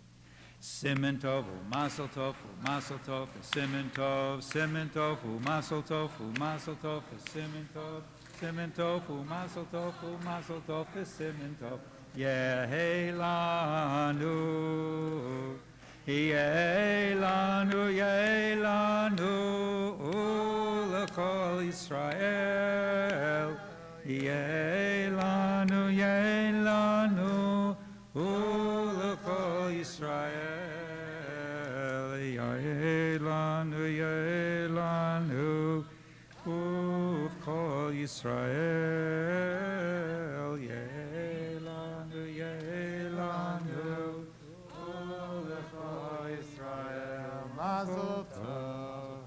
Simen Tov, Mazel Tov, Mazel Tov, Simen Tov, Simen Tov, Mazel Tov, Mazel Tov, Simen Tov. Simen Tov, Mazel Tov, Mazel Tov, Simen Tov. Yehelanu, Yehelanu, Yehelanu, L'Kol Yisrael. Yehelanu, Yehelanu, L'Kol Yisrael. Yehelanu, Yehelanu. Kol Yisrael, Yehelanu, Yehelanu, Kol Yisrael, Mazel Tov.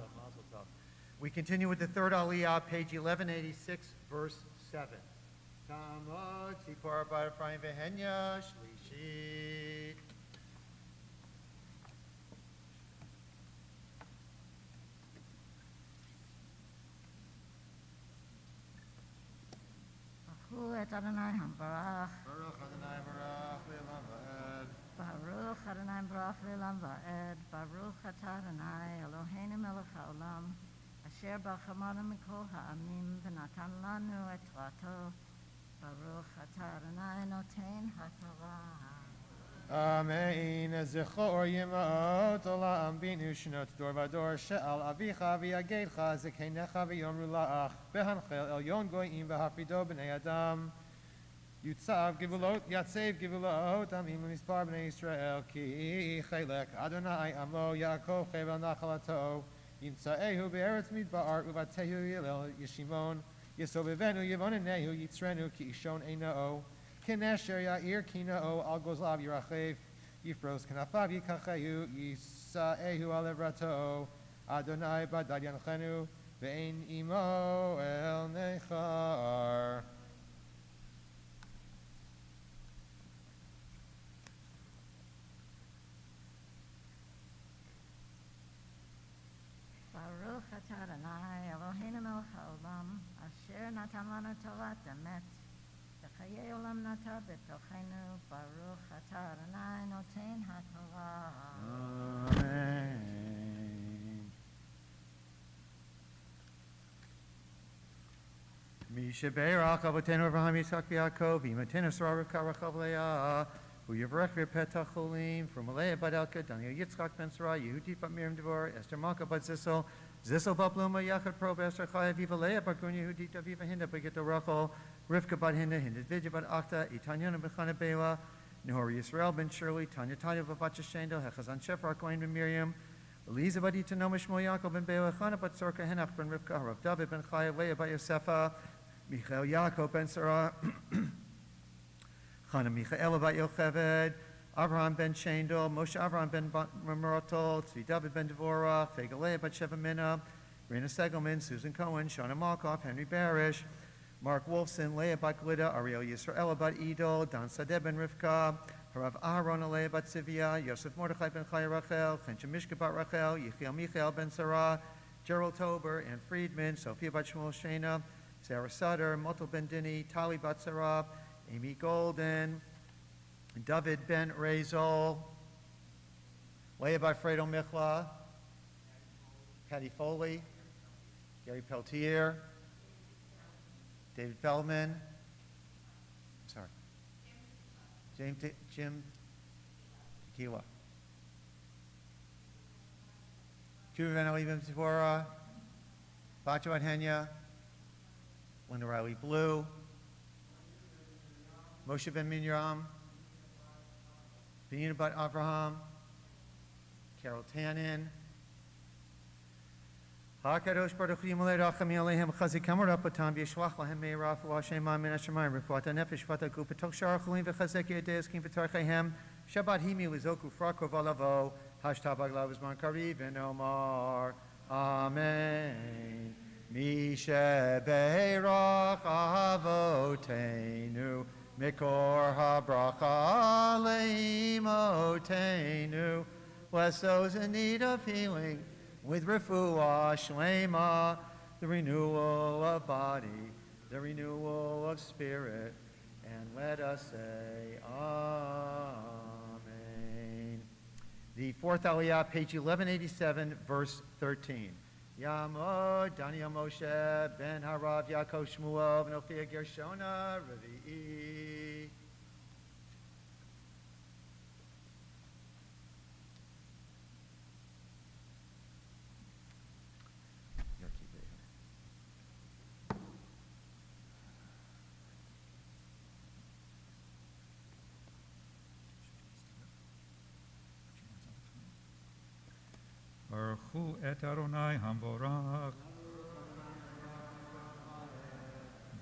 We continue with the third Aliyah, page 1186, verse 7. Tamod Tzipor Bar Ephraim Vehenya Shlishit. Hu et Adonai Hamvarach. Baruch Adonai Baruch Le'olam va'ed. Baruch Adonai Baruch le'olam va'ed. Baruch atah Adonai Eloheinu melech haolam asher bachar banu mikol ha'amim v'natan lanu et Torato. Baruch atah Adonai notein ha'Torah. Amen. Zechor yemot olam binu shnot dor vador she'al avicha v'yageidcha zekeinecha v'yomru la'ach behanchel el yon goyim v'hafido b'nei adam yutzav givulot yatsev givulot amim l'mispar b'nei Yisrael ki chelek Adonai amo Yaakov chevel nachalato yimtzaehu be'eretz midbar uvatehu yilel yeshimon yisovivenu yivonenehu yitzrenu ki ishon eino Kinesher Yair Kina O Al Gozlav Yirachef Yifros Kanafav Yikachayu Yisaehu Alebrato Adonai Badadian Chenu Ve'en Imo El Nechar. Baruch atah Adonai Eloheinu melech haolam, asher natan lanu Torat emet, v'chayei olam nata b'tochenu. Baruch atah Adonai noten haTorah. Amen. Misha Beirach Avotenu Avraham Yitzchak Yaakov Imatenu Sarah Rivka Rachav Leah Uyavrech V'Petach Cholim from Malaya Badalka Daniel Yitzchak Ben Sarah Yehudi Bat Miriam Devor Esther Malka Bat Zissel Zissel Bat Bluma Yachad Prob Esther Chaya Viva Leah Bat Gun Yehudi Daviva Hinda Bagita Rachel Rivka Bat Hinda Hinda Vidya Bat Achta Itanyana Bechana Bela Nehor Yisrael Ben Shirley Tanya Tanya Bat Shendel Hechazan Shefar Kohen Ben Miriam Eliza Bat Itanomi Shmo Yaakov Ben Bela Chana Bat Sorka Henach Ben Rivka Harav David Ben Chaya Leah Bat Yosefa Michael Yaakov Ben Sarah, Chana Michaela Bat Yocheved, Avraham Ben Shendel, Moshe Avraham Ben Merotol, Tzvi David Ben Devorah, Fegalea Bat Shevamina, Rena Segelman, Susan Cohen, Shana Malkoff, Henry Barish, Mark Wolfson, Leah Bat Glida, Ariel Yisrael Bat Edel, Dan Sadeh Ben Rivka, Harav Aharon Alea Bat Sivia, Yosef Mordechai Ben Chaya Rachel, Chensha Mishka Bat Rachel, Yechiel Michael Ben Sarah, Gerald Tober, Ann Friedman, Sophia Bat Shmuel Shena, Sarah Sutter, Motel Ben Dini, Tali Batsara, Amy Golden, David Ben Razol, Leah Bat Fredo Michla, Patty Foley, Gary Peltier, David Bellman, Jim Tequila, Judah Van Olivim Tzipora, Bacho Adhenya, Linda Riley Blue, Moshe Ben Minyaram, Benina Bat Avraham, Carol Tannen, HaKadosh Baruch Hu Yimolei Racham Yalehem Chazik Kamarap Batam Yishlach Lahem Meirav U'Hashem Min Hashemayim Refuata Nefesh Vata Gu B'Tok Shar Chulim V'Chazek Yedeis Kim V'Tarcheihem Shabbat Himi Lizoku Frakov Alavo Hashtabag Lavizman Kariv and Omar Amen. Mishe Beirach Avotenu Mikor HaBracha Leimotenu. Bless those in need of healing with refuah shlema, the renewal of body, the renewal of spirit, and let us say Amen. The fourth Aliyah, page 1187, verse 13. Yamod Daniel Moshe Ben Harav Yaakov Shmuel Ben Ophia Gershona Revi'i. Baruch Hu et Adonai Hamvorach.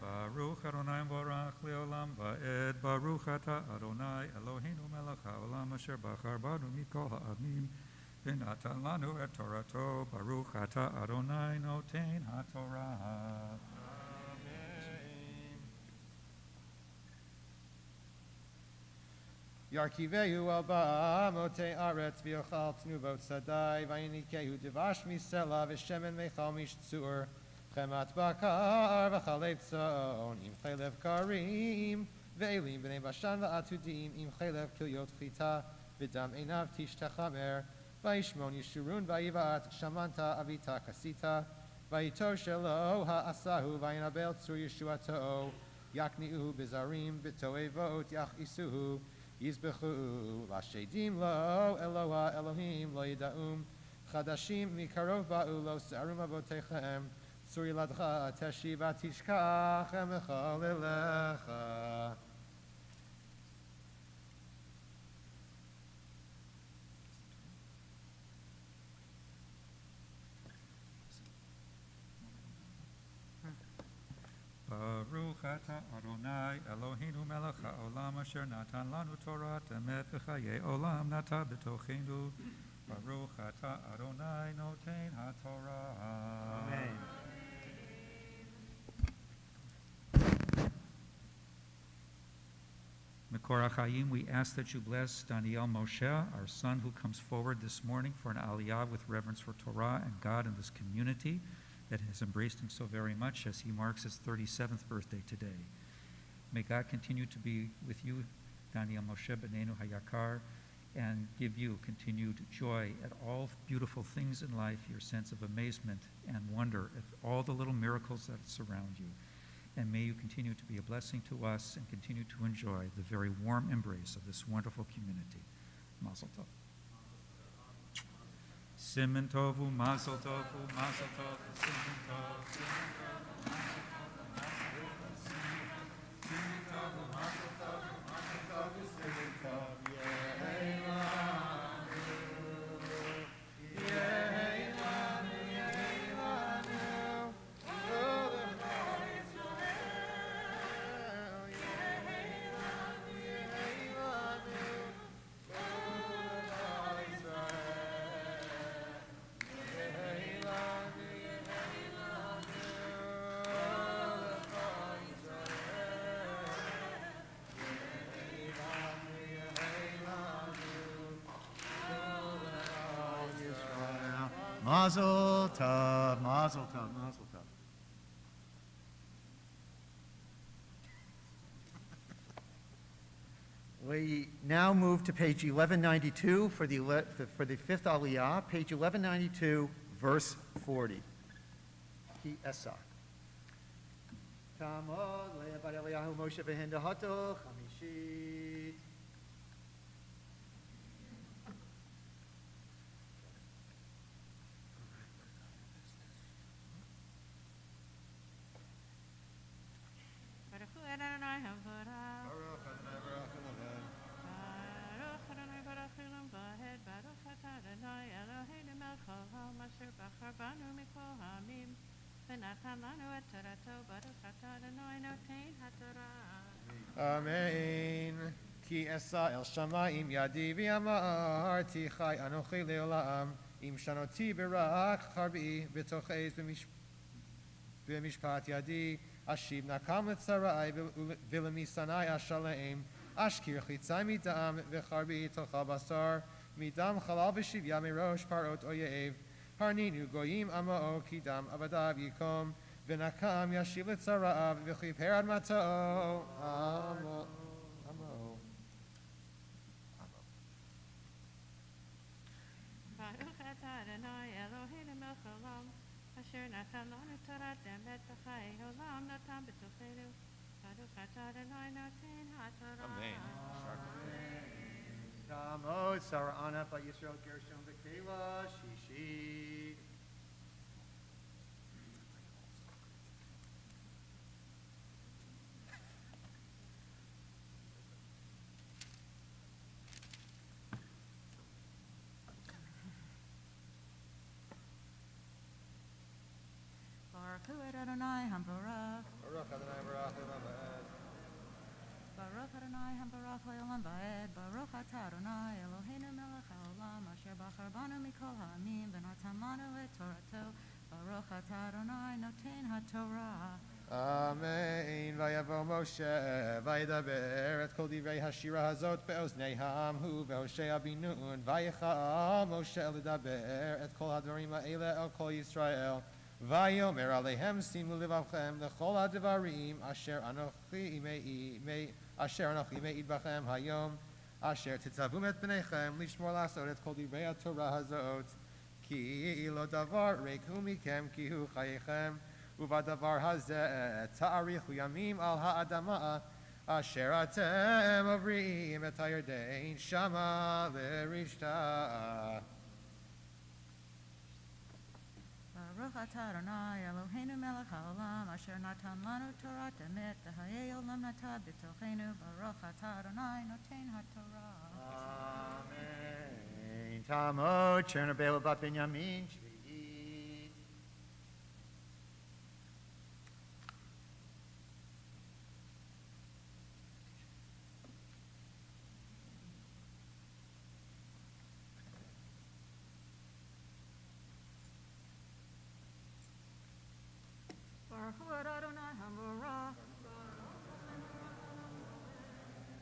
Baruch Adonai Hamvorach Leolam Va'ed. Baruch Ata Adonai Eloheinu melech haolam asher bachar banu mikol ha'amim v'natan lanu et Torato. Baruch Ata Adonai noten haTorah. Yarkivehu Abba Mote Aretz V'yochal Tnuvot Sadai Vayinikehu Devash Misela V'shemen Mechal Mishtzur Chemat Bakar V'chalev Tzon Im Chalev Karim Ve'elim B'nei Bashan V'atudim Im Chalev Kilyot Chita V'dam Einav Tishtachamer V'yishmon Yishurun V'yivat Shamanta Avita Kasita V'yito Shelo Ha'asahu V'yinabel Tzur Yeshuato Yakni'u B'zarim V'toevot Yach Isuhu Yizbechu Lashedim Lo Eloha Elohim Lo Yidaum Chadashim Mikarov Ba'u Lo Sarum Avotechem Tzuri Ladcha Teshiva Tishkachem Echalelecha. Baruch ata Adonai Eloheinu melech haolam asher natan lanu Torah emet v'chayei olam nata b'tochenu. Baruch ata Adonai noten haTorah. Amen. Mikor HaChaim, we ask that you bless Daniel Moshe, our son who comes forward this morning for an aliyah with reverence for Torah and God in this community that has embraced him so very much as he marks his 37th birthday today. May God continue to be with you, Daniel Moshe Benenu Hayakar, and give you continued joy at all beautiful things in life, your sense of amazement and wonder at all the little miracles that surround you. And may you continue to be a blessing to us and continue to enjoy the very warm embrace of this wonderful community. Mazel tov. Simen tovu, mazel tovu, mazel tov, simen tov, simen tov, mazel tov, simen tov, mazel tov, simen tov, Mazel tov, mazel tov, mazel tov. We now move to page 1192 for the fifth aliyah, page 1192, verse 40. Ki esach. Tamod le'avad Eliyahu Moshe v'hinda hato chamishit. Amen. Ki esa el shamayim yadi v'amarti chai anochi le'olam im shanoti berak charbi b'tochez b'mishpat yadi ashiv nakam l'tzarai v'lemisanai ashaleim ashkir chitzai midam v'charbi tocha basar midam chalav v'shivya mirosh parot oyev harninu goyim amao kidam avadav yikom v'nakam yashiv l'tzarav v'chiper admato amo. Baruch atah Adonai Eloheinu melech haolam asher natan lanu Torah emet v'chayei olam natan b'tochenu. Baruch atah Adonai noten haTorah. Amen. Tamod Sarah Anna Bat Yisrael Gershon V'Kela Shishit. Baruch hu et Adonai hamvarach. Baruch Adonai barach le'olam va'ed. Baruch Adonai hamvarach le'olam va'ed. Baruch atah Adonai Eloheinu melech haolam asher bachar banu mikol ha'amim v'natan lanu et Torato. Baruch atah Adonai noten haTorah. Amen. Vayavo Moshe vayidaber et kol divrei hashira hazot beoznei ha'amhu ve'Hoshea bin Nun vayicha Moshe ledaber et kol hadvarim ha'ele el kol Yisrael vayomer alehem simu levavchem lechol hadvarim asher anochi me'id bachem hayom asher titzavum et b'nechem lishmor lasot et kol divrei haTorah hazot ki lo davar reiku mikem ki hu chayechem ובדבר הזה תאריכו ימים על האדמה אשר אתם עוברים את הירדן שמה לרשתה. Baruch atah Adonai Eloheinu melech haolam asher natan lanu Torah emet v'chayei olam natan b'tochenu. Baruch atah Adonai noten haTorah. Amen. Tamod Chernobyl Bat Binyamin Shvi'it. Baruch hu Adonai Hamorach.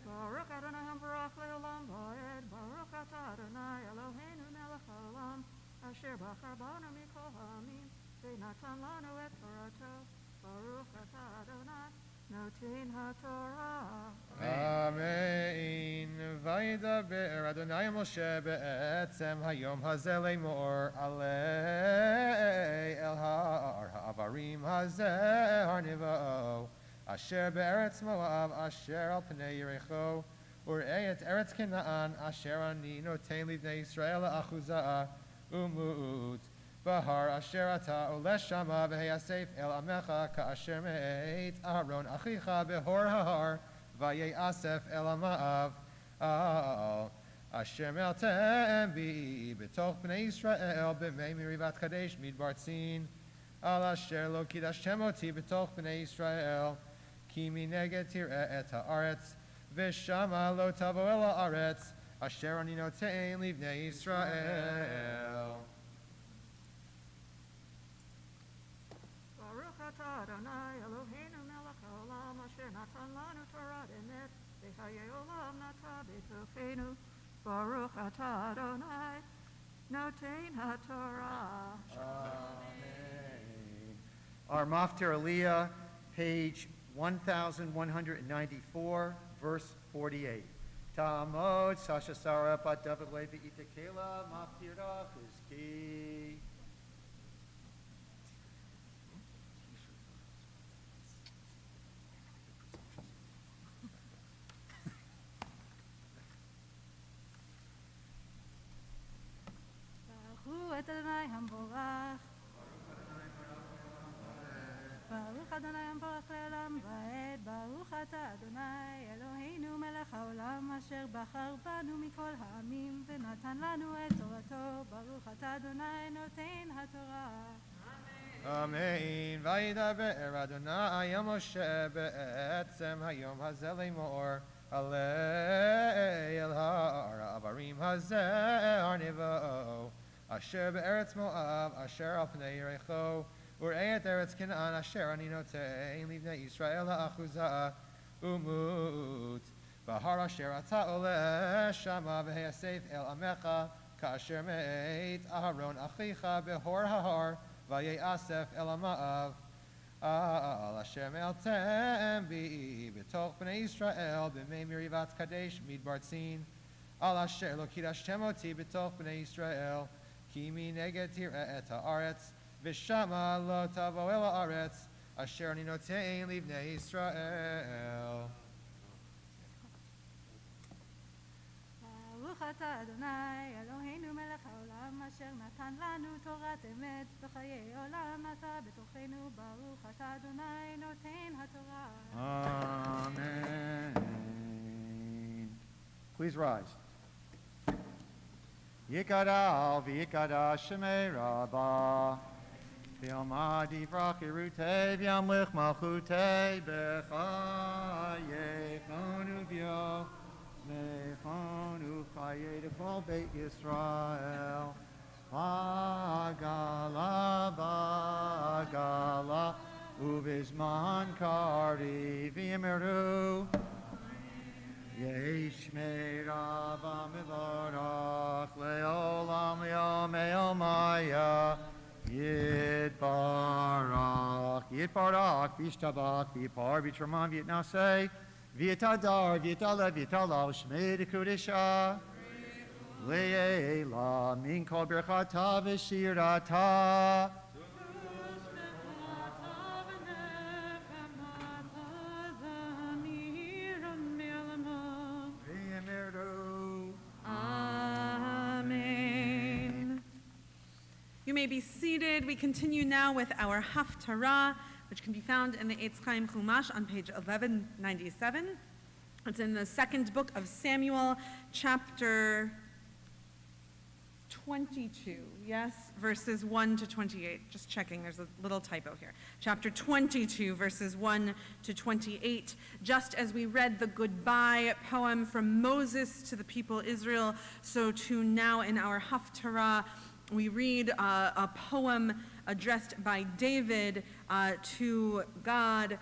Baruch Adonai Hamorach le'olam va'ed. Baruch atah Adonai Eloheinu melech haolam. Asher bachar banu mikol ha'amim. Ve'natan lanu et Torato. Baruch atah Adonai noten haTorah. Amen. Vayidaber Adonai Moshe be'etzem hayom hazeh le'mor alei el ha'ar ha'avarim hazeh har niva'o asher be'eretz Moav asher al pnei Yericho ur'ei et eretz Canaan asher ani noten livnei Yisrael achuzah umut Bahar asher ata olesh shama v'heyasef el amecha ka'asher me'et Aharon achicha behor ha'ar v'yasef el ama'av asher me'altem bi b'toch b'nei Yisrael b'mei mirivat kadesh midbar tzin al asher lo kidashtem oti b'toch b'nei Yisrael ki mineged tir'eh et ha'aretz v'shama lo tavo el ha'aretz asher ani notein livnei Yisrael. Adonai Eloheinu melech haolam asher natan lanu Torah emet v'chayei olam nata b'tochenu Baruch atah Adonai noten haTorah. Amen. Our Maftir Aliyah, page 1194, verse 48. Ta'amod Sasha Sarah Bat David Levi Itekela Maftirach is key. Baruch Adonai Hamborach. Baruch Adonai Hamborach le'olam va'ed. Baruch atah Adonai Eloheinu melech haolam asher bachar banu mikol ha'amim v'natan lanu et Torato. Baruch atah Adonai noten haTorah. Amen. Vayidaber Adonai el Moshe be'etzem hayom hazeh le'mor alei el ha'ar ha'avarim hazeh har niva'o asher be'eretz Moav asher al pnei Yericho ur'ei et eretz Canaan asher ani notein livnei Yisrael ha'achuzah umut bahar asher ata olesh shama v'heyasef el amecha ka'asher me'et Aharon achicha behor ha'ar v'yasef el ama'av al asher me'altem bi b'toch b'nei Yisrael b'mei mirivat kadesh midbar tzin al asher lo kidashtem oti b'toch b'nei Yisrael ki mineged tir'eh et ha'aretz v'shama lo tavo el ha'aretz asher ani notein livnei Yisrael. Baruch atah Adonai Eloheinu melech haolam asher natan lanu Torat emet v'chayei olam nata b'tochenu Baruch atah Adonai noten haTorah. Amen. Please rise. Yikadal v'yikada shemei rabba v'yomad yivrach yerutei v'yamlich malchutei b'chayechonu v'yo mechonu chayei d'kol beit Yisrael v'agala ubizman kari v'yemeru Yeshmei Rabba Mivarach Leolam Yomei Maya Yitbarach Vishtabach Vipar Vitraman Vietnase Vietadar Vietala Vietala Shmei Dekudisha Leela Min Kol Berchata Vishirata You may be seated. We continue now with our Haftarah, which can be found in the Eitz Chaim Chumash on page 1197. It's in the second book of Samuel, chapter 22, yes, verses 1 to 28. Just checking, there's a little typo here. Chapter 22, verses 1 to 28. Just as we read the goodbye poem from Moses to the people Israel, so too now in our Haftarah, we read a poem addressed by David to God,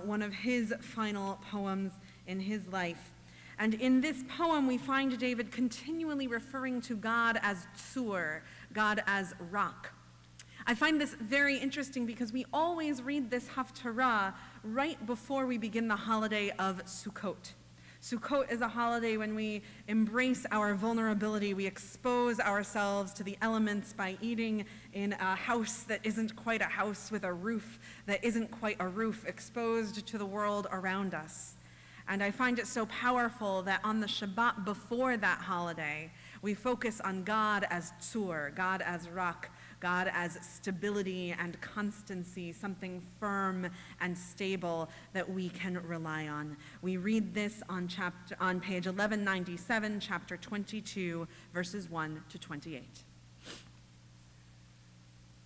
one of his final poems in his life. And in this poem, we find David continually referring to God as Tzur, God as rock. I find this very interesting because we always read this Haftarah right before we begin the holiday of Sukkot. Sukkot is a holiday when we embrace our vulnerability. We expose ourselves to the elements by eating in a house that isn't quite a house, with a roof that isn't quite a roof, exposed to the world around us. And I find it so powerful that on the Shabbat before that holiday, we focus on God as Tzur, God as rock, God as stability and constancy, something firm and stable that we can rely on. We read this on page 1197, chapter 22, verses 1 to 28.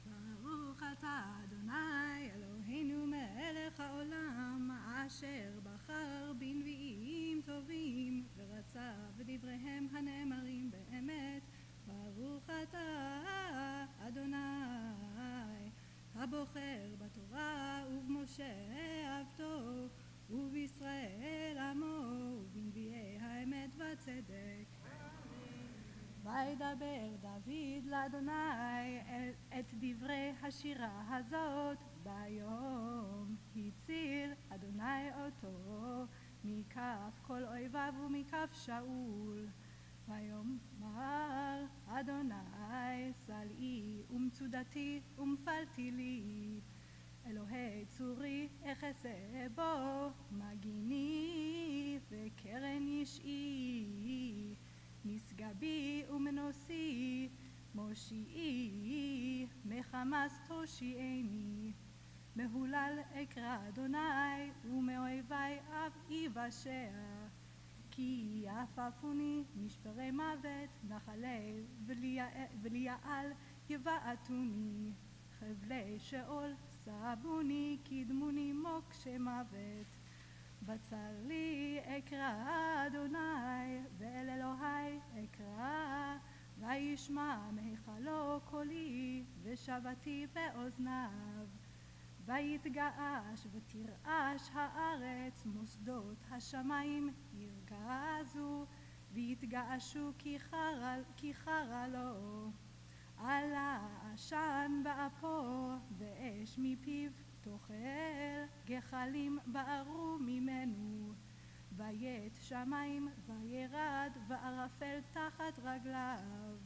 ברוך אתה אדוני אלוהינו מלך העולם אשר בחר בנביאים טובים ורצה בדבריהם הנאמרים באמת. ברוך אתה אדוני הבוחר בתורה ובמשה עבדו ובישראל עמו ובנביאי האמת והצדק. וידבר דוד לאדוני את דברי השירה הזאת ביום הציל אדוני אותו מכף כל אויביו ומכף שאול. ויאמר אדוני סלעי ומצודתי ומפלתי לי אלוהי צורי אחסה בו מגיני וקרן ישעי משגבי ומנוסי מושיעי מחמס תושיעני מהולל אקרא אדוני ומאויבי אב יבשע כי יעפפוני משברי מוות נחלי וליעל יבעטוני חבלי שאול סבוני קדמוני מוקשי מוות בצר לי אקרא אדוני ואל אלוהי אקרא וישמע מהיכלו קולי ושבתי באוזניו ויתגעש ותרעש הארץ מוסדות השמיים ירגזו ויתגעשו כי חרה לו על העשן באפו ואש מפיו תאכל גחלים בערו ממנו ויית שמיים וירד וערפל תחת רגליו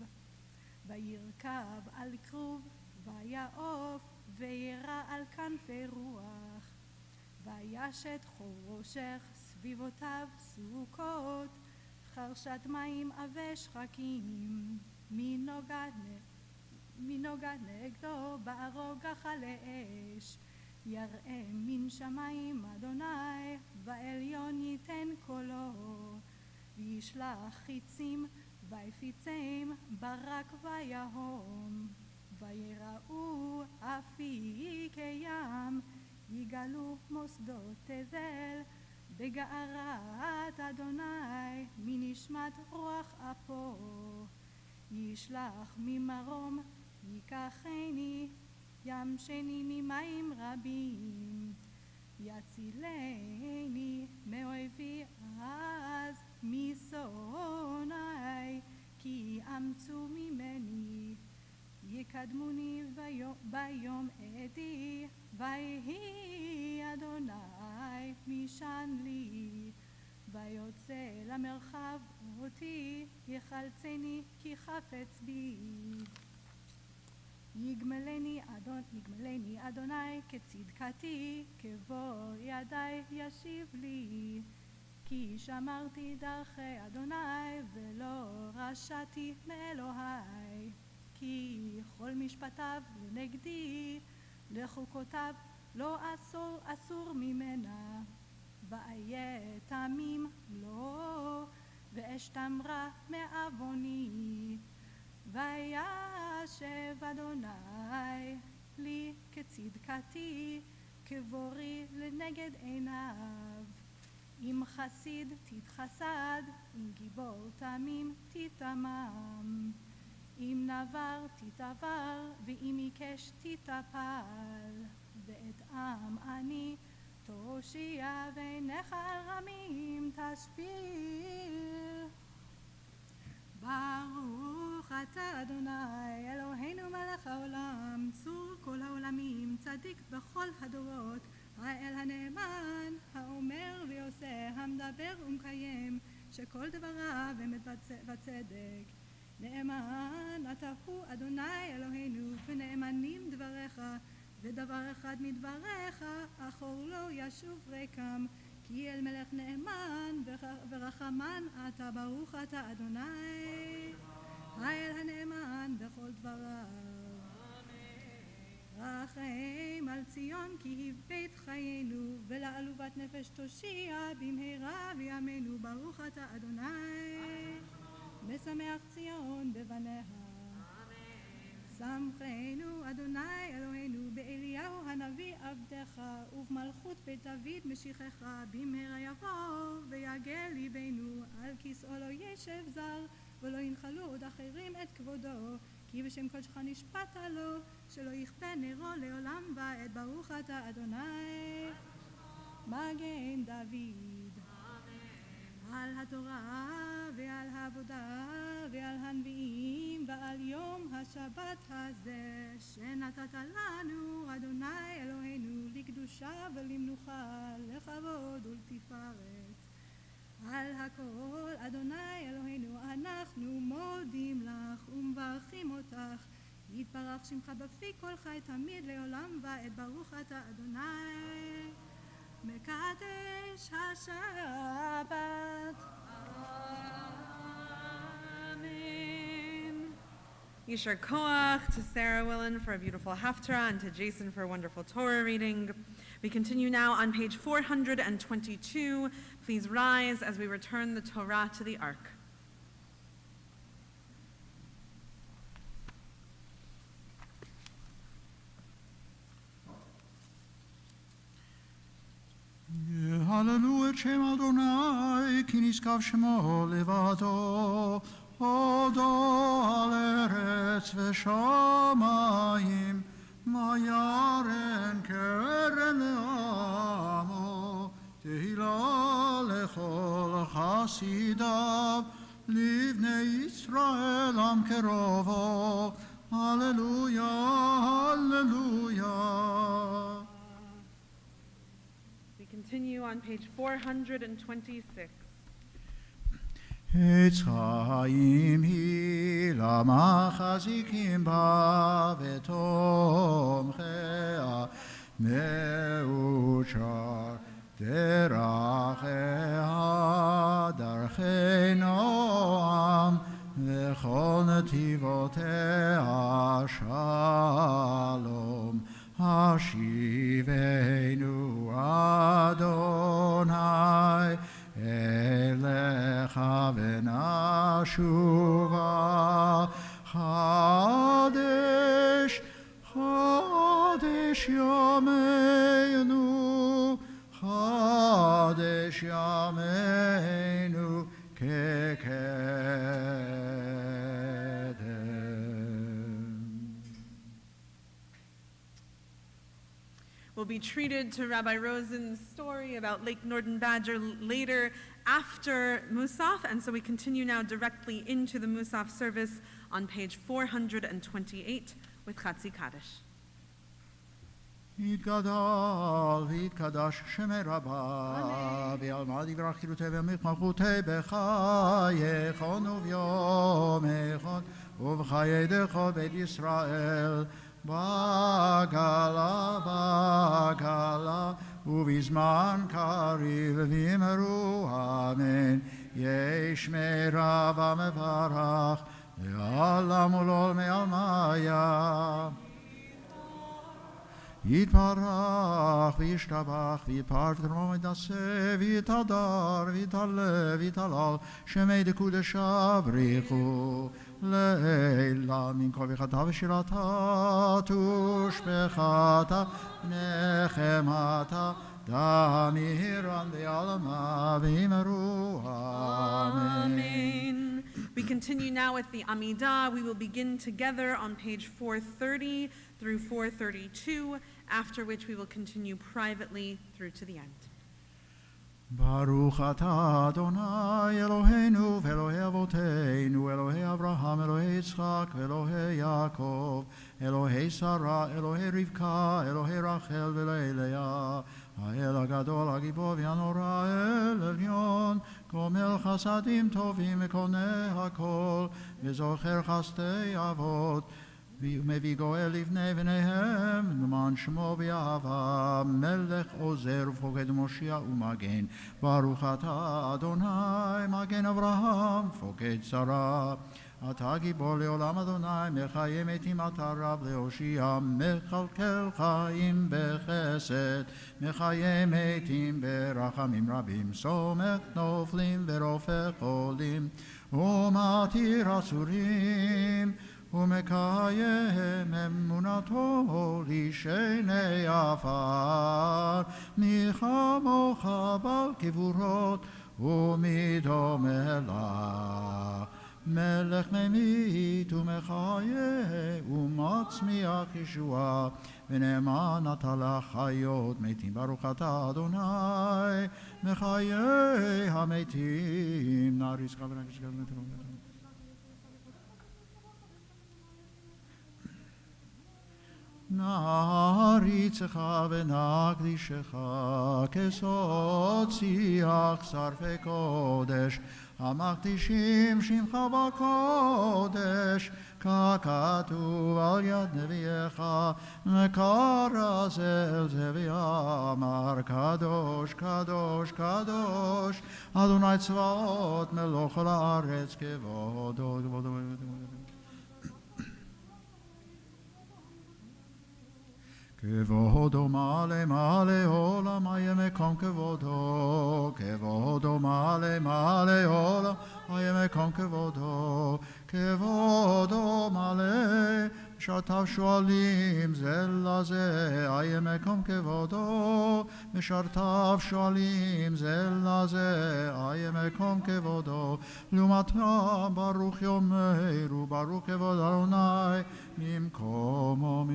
וירכב על כרוב ויעוף וירא על כנפי רוח וישת חושך סביבותיו סוכות חרשת מים עבי שחקים מנוגה נגדו בערו גחלי אש יראה מן שמיים אדוני ועליון ייתן קולו וישלח חיצים ויפיצם ברק ויהום ויראו אפיקי ים יגלו מוסדות תבל בגערת אדוני מנשמת רוח אפו ישלח ממרום ייקחני ים שני ממים רבים יצילני מאויבי אז משונאי כי אמצו ממני יקדמוני ביום עדי ויהי אדוני משען לי ויוצא למרחב אותי יחלצני כי חפץ בי יגמלני אדוני כצדקתי כבור ידי ישיב לי כי שמרתי דרכי אדוני ולא רשעתי מאלוהי כי כל משפטיו לנגדי לחוקותיו לא אסור ממנה ואהיה תמים לו ואשתמרה מעווני וישב אדוני לי כצדקתי כבורי לנגד עיניו אם חסיד תתחסד אם גיבור תמים תתמם אם נבר תתעבר, ואם עיקש תתאפל. ואת עם אני תושיע, ועיניך על רמים תשפיל. ברוך אתה אדוני אלוהינו מלך העולם, צור כל העולמים, צדיק בכל הדורות, האל הנאמן, האומר ועושה, המדבר ומקיים, שכל דבריו אמת וצדק. נאמן אתה הוא אדוני אלוהינו, ונאמנים דבריך, ודבר אחד מדבריך אחור לא ישוב ריקם, כי אל מלך נאמן ורחמן אתה. ברוך אתה אדוני האל הנאמן בכל דבריו. רחם על ציון כי היא בית חיינו, ולעלובת נפש תושיע במהרה בימינו. ברוך אתה אדוני משמח ציון בבניה. שמחנו אדוני אלוהינו באליהו הנביא עבדך, ובמלכות בית דוד משיחך. במהרה יבוא ויגל ליבנו, על כיסאו לא ישב זר, ולא ינחלו עוד אחרים את כבודו, כי בשם קודשך נשפט לו, שלא יכפה נרו לעולם ועד. ברוך אתה אדוני מגן דוד. על התורה ועל העבודה ועל הנביאים ועל יום השבת הזה שנתת לנו אדוני אלוהינו, לקדושה ולמנוחה, לכבוד ולתפארת. על הכל אדוני אלוהינו אנחנו מודים לך ומברכים אותך, יתברך שמך בפי כל חי תמיד לעולם ועד. ברוך אתה אדוני מקדש השבת. Amen. Yishar Koach to Sarah Willen for a beautiful haftarah, and to Jason for a wonderful Torah reading. We continue now on page 422. Please rise as we return the Torah to the Ark. הללו את שם אדוני, כי נשגב שמו לבדו, הודו על ארץ ושמיים, מה ירן קרן לעמו, תהילה לכל חסידיו, לבני ישראל עם קרובו, הללויה, הללויה. Continue on page 426. עץ חיים היא למחזיקים בה ותומכיה מאושר דרכיה דרכי נועם וכל נתיבותיה שלום. השיבנו אדוני אליך ונשובה, חדש חדש ימינו, חדש ימינו כקדם. We'll be treated to Rabbi Rosen's story about Lake Norden Badger later after Musaf, and so we continue now directly into the Musaf service on page 428 with Chatzi Kaddish. יתגדל ויתקדש שמי רבה, ועלמד יברך חילותי ומתמלכותי בחייכון וביומכון ובחיי דכל בית ישראל, בגלה בגלה ובזמן קריב ואמרו אמן. יש מרב המברך לעולם ולעולמי עלמיה. יתברך וישתבח ויתפאר ותרומם ויתנשא ויתהדר ויתהלל ויתהלל שמי דקודשא בריחו לעילא מן כל ברכתה ושירתה תושבחתה נחמתה דמירן בעלמא ואמרו אמן. We continue now with the Amidah. We will begin together on page 430 through 432, after which we will continue privately through to the end. ברוך אתה אדוני אלוהינו ואלוהי אבותינו אלוהי אברהם אלוהי יצחק ואלוהי יעקב אלוהי שרה אלוהי רבקה אלוהי רחל ואלוהי לאה האל הגדול הגיבור והנורא אל עליון גומל חסדים טובים וקונה הכל וזוכר חסדי אבות ומביא גואל לבני בניהם למען שמו ואהבה מלך עוזר ופוקד ומושיע ומגן ברוך אתה אדוני מגן אברהם פוקד שרה אתה גיבור לעולם אדוני מחיה מתים אתה רב להושיע מכלכל חיים בחסד מחיה מתים ברחמים רבים סומך נופלים ורופא חולים ומתיר אסורים ומקיים אמונתו לשני עפר מי כמוך בעל גבורות ומדומה לך מלך ממית ומחיה ומצמיח ישועה ונאמן אתה לחיות מתים ברוך אתה אדוני מחיה המתים נעריץ חברי נעריצך ונקדישך כסוד שיח שרפי קודש המקדישים שמך בקודש ככתוב על יד נביאך וכרז אל זה ואמר קדוש קדוש קדוש אדוני צבאות מלוך כל הארץ כבודו כבודו כבודו מלא מלא עולם היה מקום כבודו כבודו מלא מלא עולם היה מקום כבודו כבודו מלא משרתיו שואלים זה לזה היה מקום כבודו משרתיו שואלים זה לזה היה מקום כבודו לעומתם ברוך יאמרו ברוך כבוד אדוני ממקומו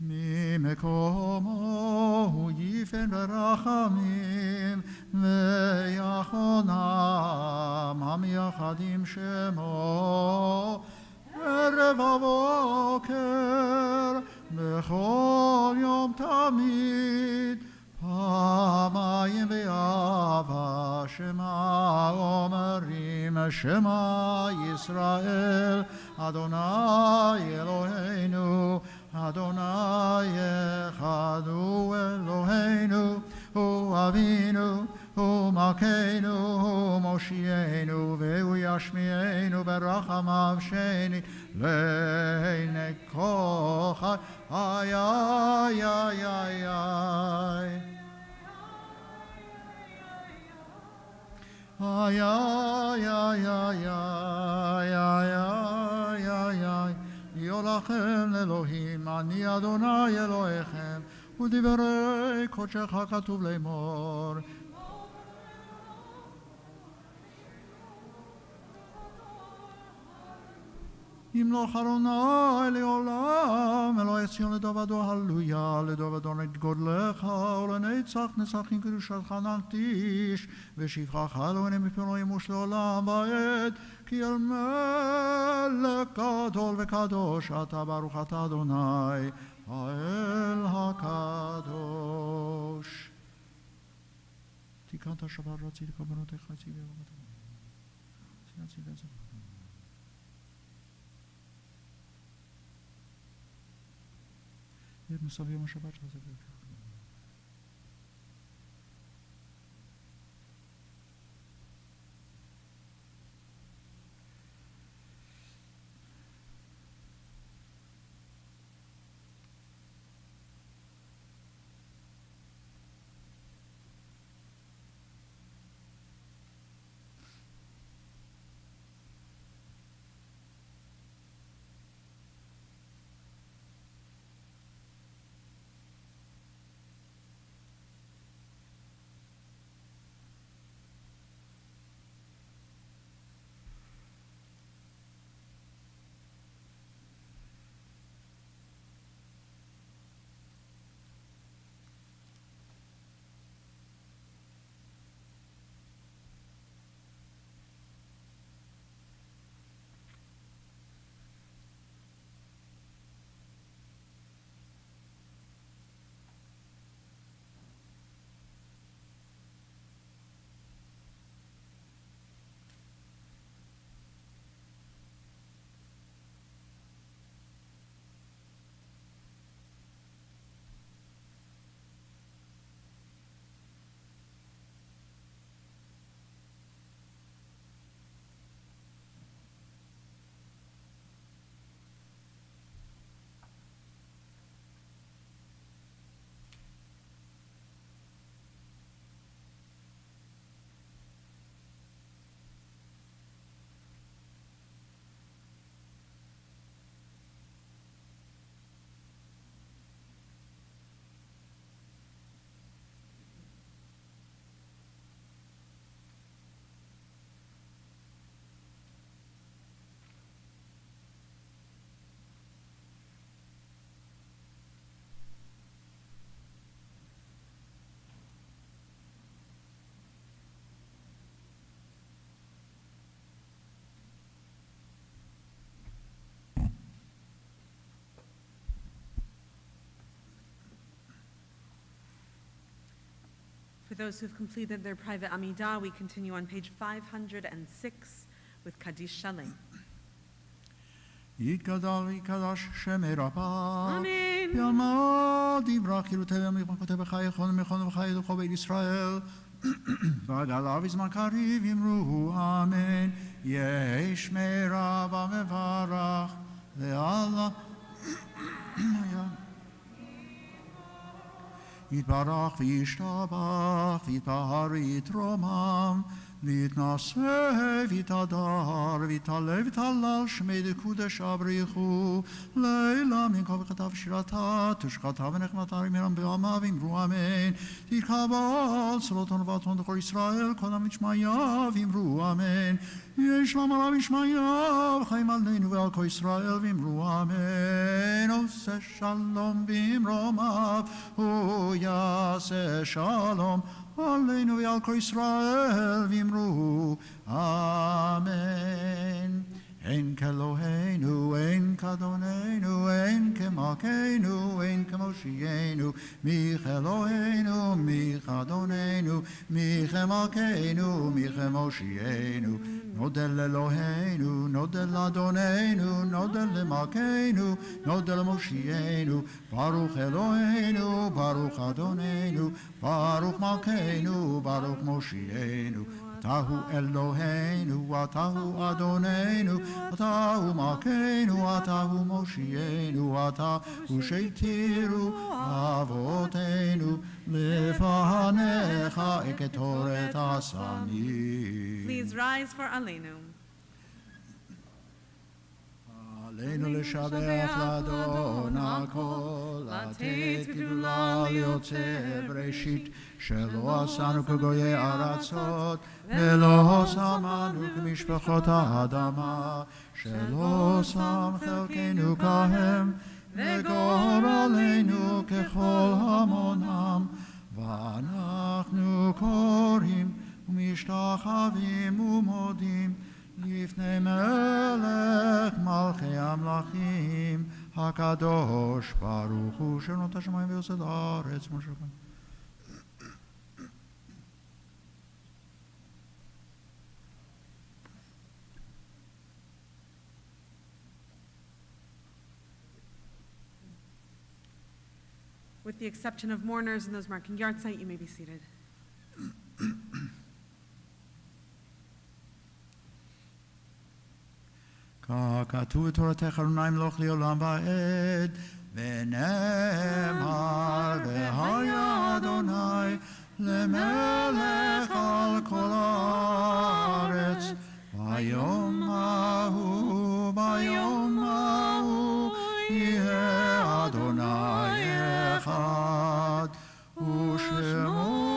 ממקומו הוא יפן ברחמים ויחונם המייחדים שמו ערב הבוקר בכל יום תמיד פעמיים באהבה שמה אומרים שמה ישראל אדוני אלוהינו אדוני אחד הוא אלוהינו הוא אבינו הוא מלכנו הוא מושיענו והוא ישמיענו ברחמיו שני לעיני כל חי איי איי איי איי איי איי איי איי איי איי איי יהיו לכם לאלוהים אני אדוני אלוהיכם ודברי קודשך כתוב לאמור ימלוך אדוני לעולם אלוהי ציון לדובדו הללויה לדובדו לגודלך ולנצח נצחים קדושתך נקדיש ושבחך אלוהינו מפנו ימוש לעולם ועד כי אל מלך גדול וקדוש אתה ברוך אתה אדוני האל הקדוש תיקנת שבת רצית קורבנותיך ציווה מסביב יום השבת שזה For those who've completed their private Amidah, we continue on page 506 with Kaddish Shalem. יתגדל ויקדש שם רבה. אמן. יעמוד יברח חירותי ומלכותי בחייכון ומכון וחיי דוכו בית ישראל. בגלה בזמן קריב אמרו אמן. יהי שמי רבה מברך לאללה. יתברך וישתבח ויתבהר ויתרומם ויתנשא ויתהדר ויתעלה ויתהלל שמי דקודש אבריחו לילה מנקה וכתב שירתה תושחתה ונחמתה רמירם בעמה ואמרו אמן תתקבל צלותון ובתון דכל ישראל קודם לשמיה ואמרו אמן יש למה רב ישמיה וחיים עלינו ועל כל ישראל ואמרו אמן עושה שלום במרומיו הוא יעשה שלום עלינו ועל כל ישראל ואמרו אמן אין כאלוהינו, אין כאדוננו, אין כמלכנו, אין כמושיענו, מי כאלוהינו, מי כאדוננו, מי כמלכנו, מי כמושיענו. נודה לאלוהינו, נודה לאדוננו, נודה למלכנו, נודה למושיענו. ברוך אלוהינו, ברוך אדוננו, ברוך מלכנו, ברוך מושיענו. אתה הוא אלוהינו, אתה הוא אדוננו, אתה הוא מלכנו, אתה הוא מושיענו, אתה הוא שהתירו אבותינו לפניך כתורת השנים. Please rise for Aleinu. עלינו לשבח לאדון הכל, לתת גדולה ליוצר בראשית, שלא עשנו כגויי ארצות, ולא שמנו כמשפחות האדמה, שלא שם חלקנו כהם, וגורלנו ככל המונם, ואנחנו קוראים ומשתחווים ומודים, לפני מלך מלכי המלכים הקדוש ברוך הוא שנותן השמיים ויוסד הארץ מושבם. With the exception of mourners and those marking yahrzeit, you may be seated. ככתוב בתורתך אדוני מלוך לעולם ועד ונאמר והיה אדוני למלך על כל הארץ ביום ההוא יהיה אדוני אחד ושמו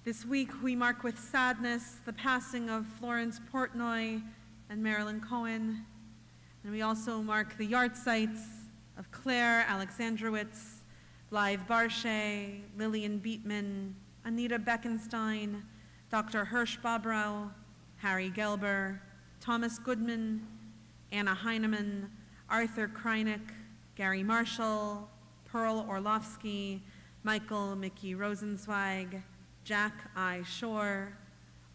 This week we mark with sadness the passing of Florence Portnoy and Marilyn Cohen, and we also mark the yahrzeits of Claire Alexandrowitz, Blythe Barshay, Lillian Beatman, Anita Beckenstein, Dr. Hirsch Bobrau, Harry Gelber, Thomas Goodman, Anna Heinemann, Arthur Kreinick, Gary Marshall, Pearl Orlovsky, Michael Mickey Rosenzweig, Jack I. Shore,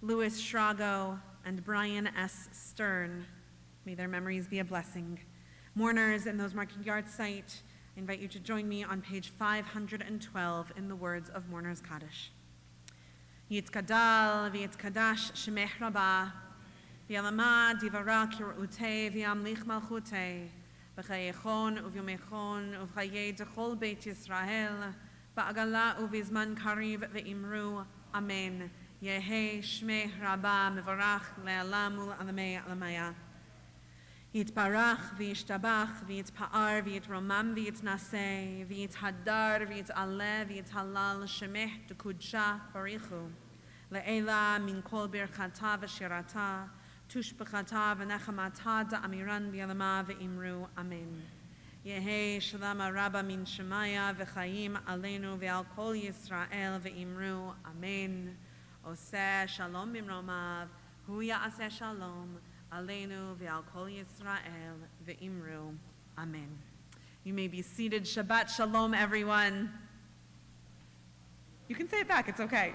Louis Schrago, and Brian S. Stern. May their memories be a blessing. Mourners and those marking yahrzeit, I invite you to join me on page 512 in the words of Mourner's Kaddish. Yitkadal v'yitkadash shemech rabah, v'yalama divarak yir'utei v'yamlich malchutei, v'chayechon uvyomechon uv'chayei dechol beit Yisrael, ba'agala uvizman kariv ve'imru, amen. Yehe shmei rabah mevarach le'alam u'alamei alamaya. Yitbarach v'yishtabach v'yitpa'ar v'yitromam v'yitnaseh v'yithadar v'yit'aleh v'yithalal shemeh d'kudsha barichu. Le'ela min kol birchata v'shirata tushbechata v'nechamata da'amiran v'yalama v'imru, amen. Yehe shalom rabba min shemaya v'chayim aleinu v'al kol Yisrael v'imru, amen. Oseh shalom bimromav, hu ya'aseh shalom aleinu v'al kol Yisrael v'imru, amen. You may be seated. Shabbat Shalom, everyone. You can say it back, it's okay.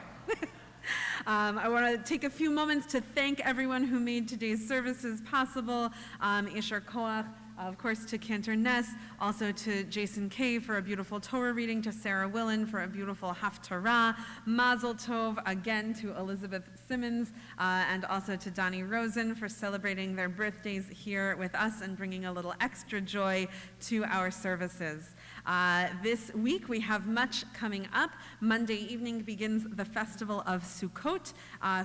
I want to take a few moments to thank everyone who made today's services possible. Yashar Koach, of course, to Cantor Ness, also to Jason Kay for a beautiful Torah reading, to Sarah Willen for a beautiful Haftarah, Mazel Tov again to Elizabeth Simmons, and also to Donnie Rosen for celebrating their birthdays here with us and bringing a little extra joy to our services. This week we have much coming up. Monday evening begins the Festival of Sukkot,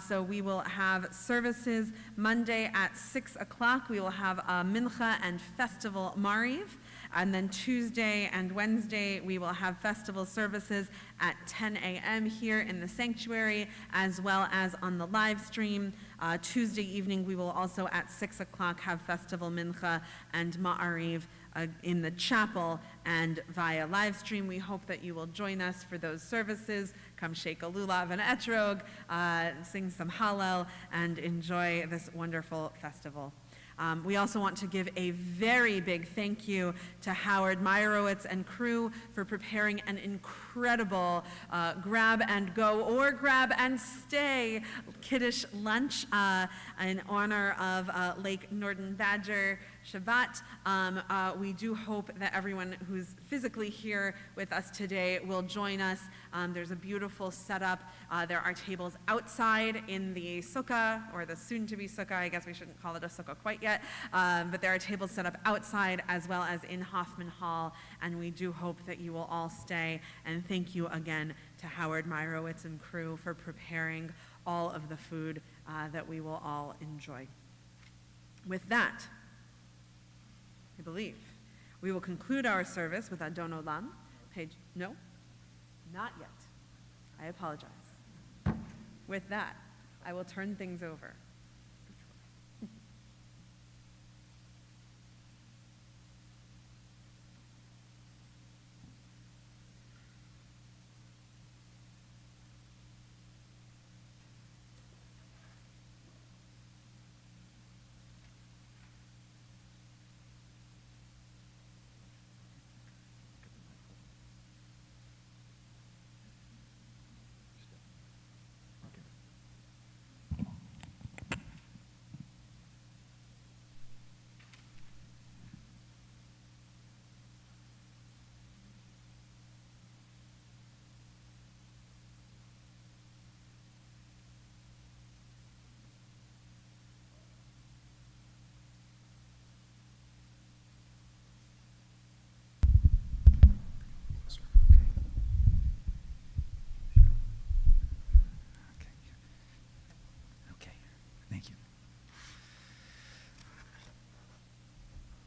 so we will have services Monday at 6 o'clock. We will have a Mincha and Festival Mariv, and then Tuesday and Wednesday we will have festival services at 10 a.m. here in the sanctuary, as well as on the live stream. Tuesday evening we will also at 6 o'clock have Festival Mincha and Ma'ariv in the chapel and via live stream. We hope that you will join us for those services. Come shake a lulav and etrog, sing some Hallel, and enjoy this wonderful festival. We also want to give a very big thank you to Howard Meyerowitz and crew for preparing an incredible grab and go or grab and stay Kiddush lunch in honor of Lake Norden Badger Shabbat. We do hope that everyone who's physically here with us today will join us. There's a beautiful setup. There are tables outside in the sukkah, or the soon-to-be sukkah. I guess we shouldn't call it a sukkah quite yet, but there are tables set up outside as well as in Hoffman Hall, and we do hope that you will all stay. And thank you again to Howard Meyerowitz and crew for preparing all of the food that we will all enjoy. With that, I believe we will conclude our service with Adon Olam. No? Not yet. I apologize. With that, I will turn things over.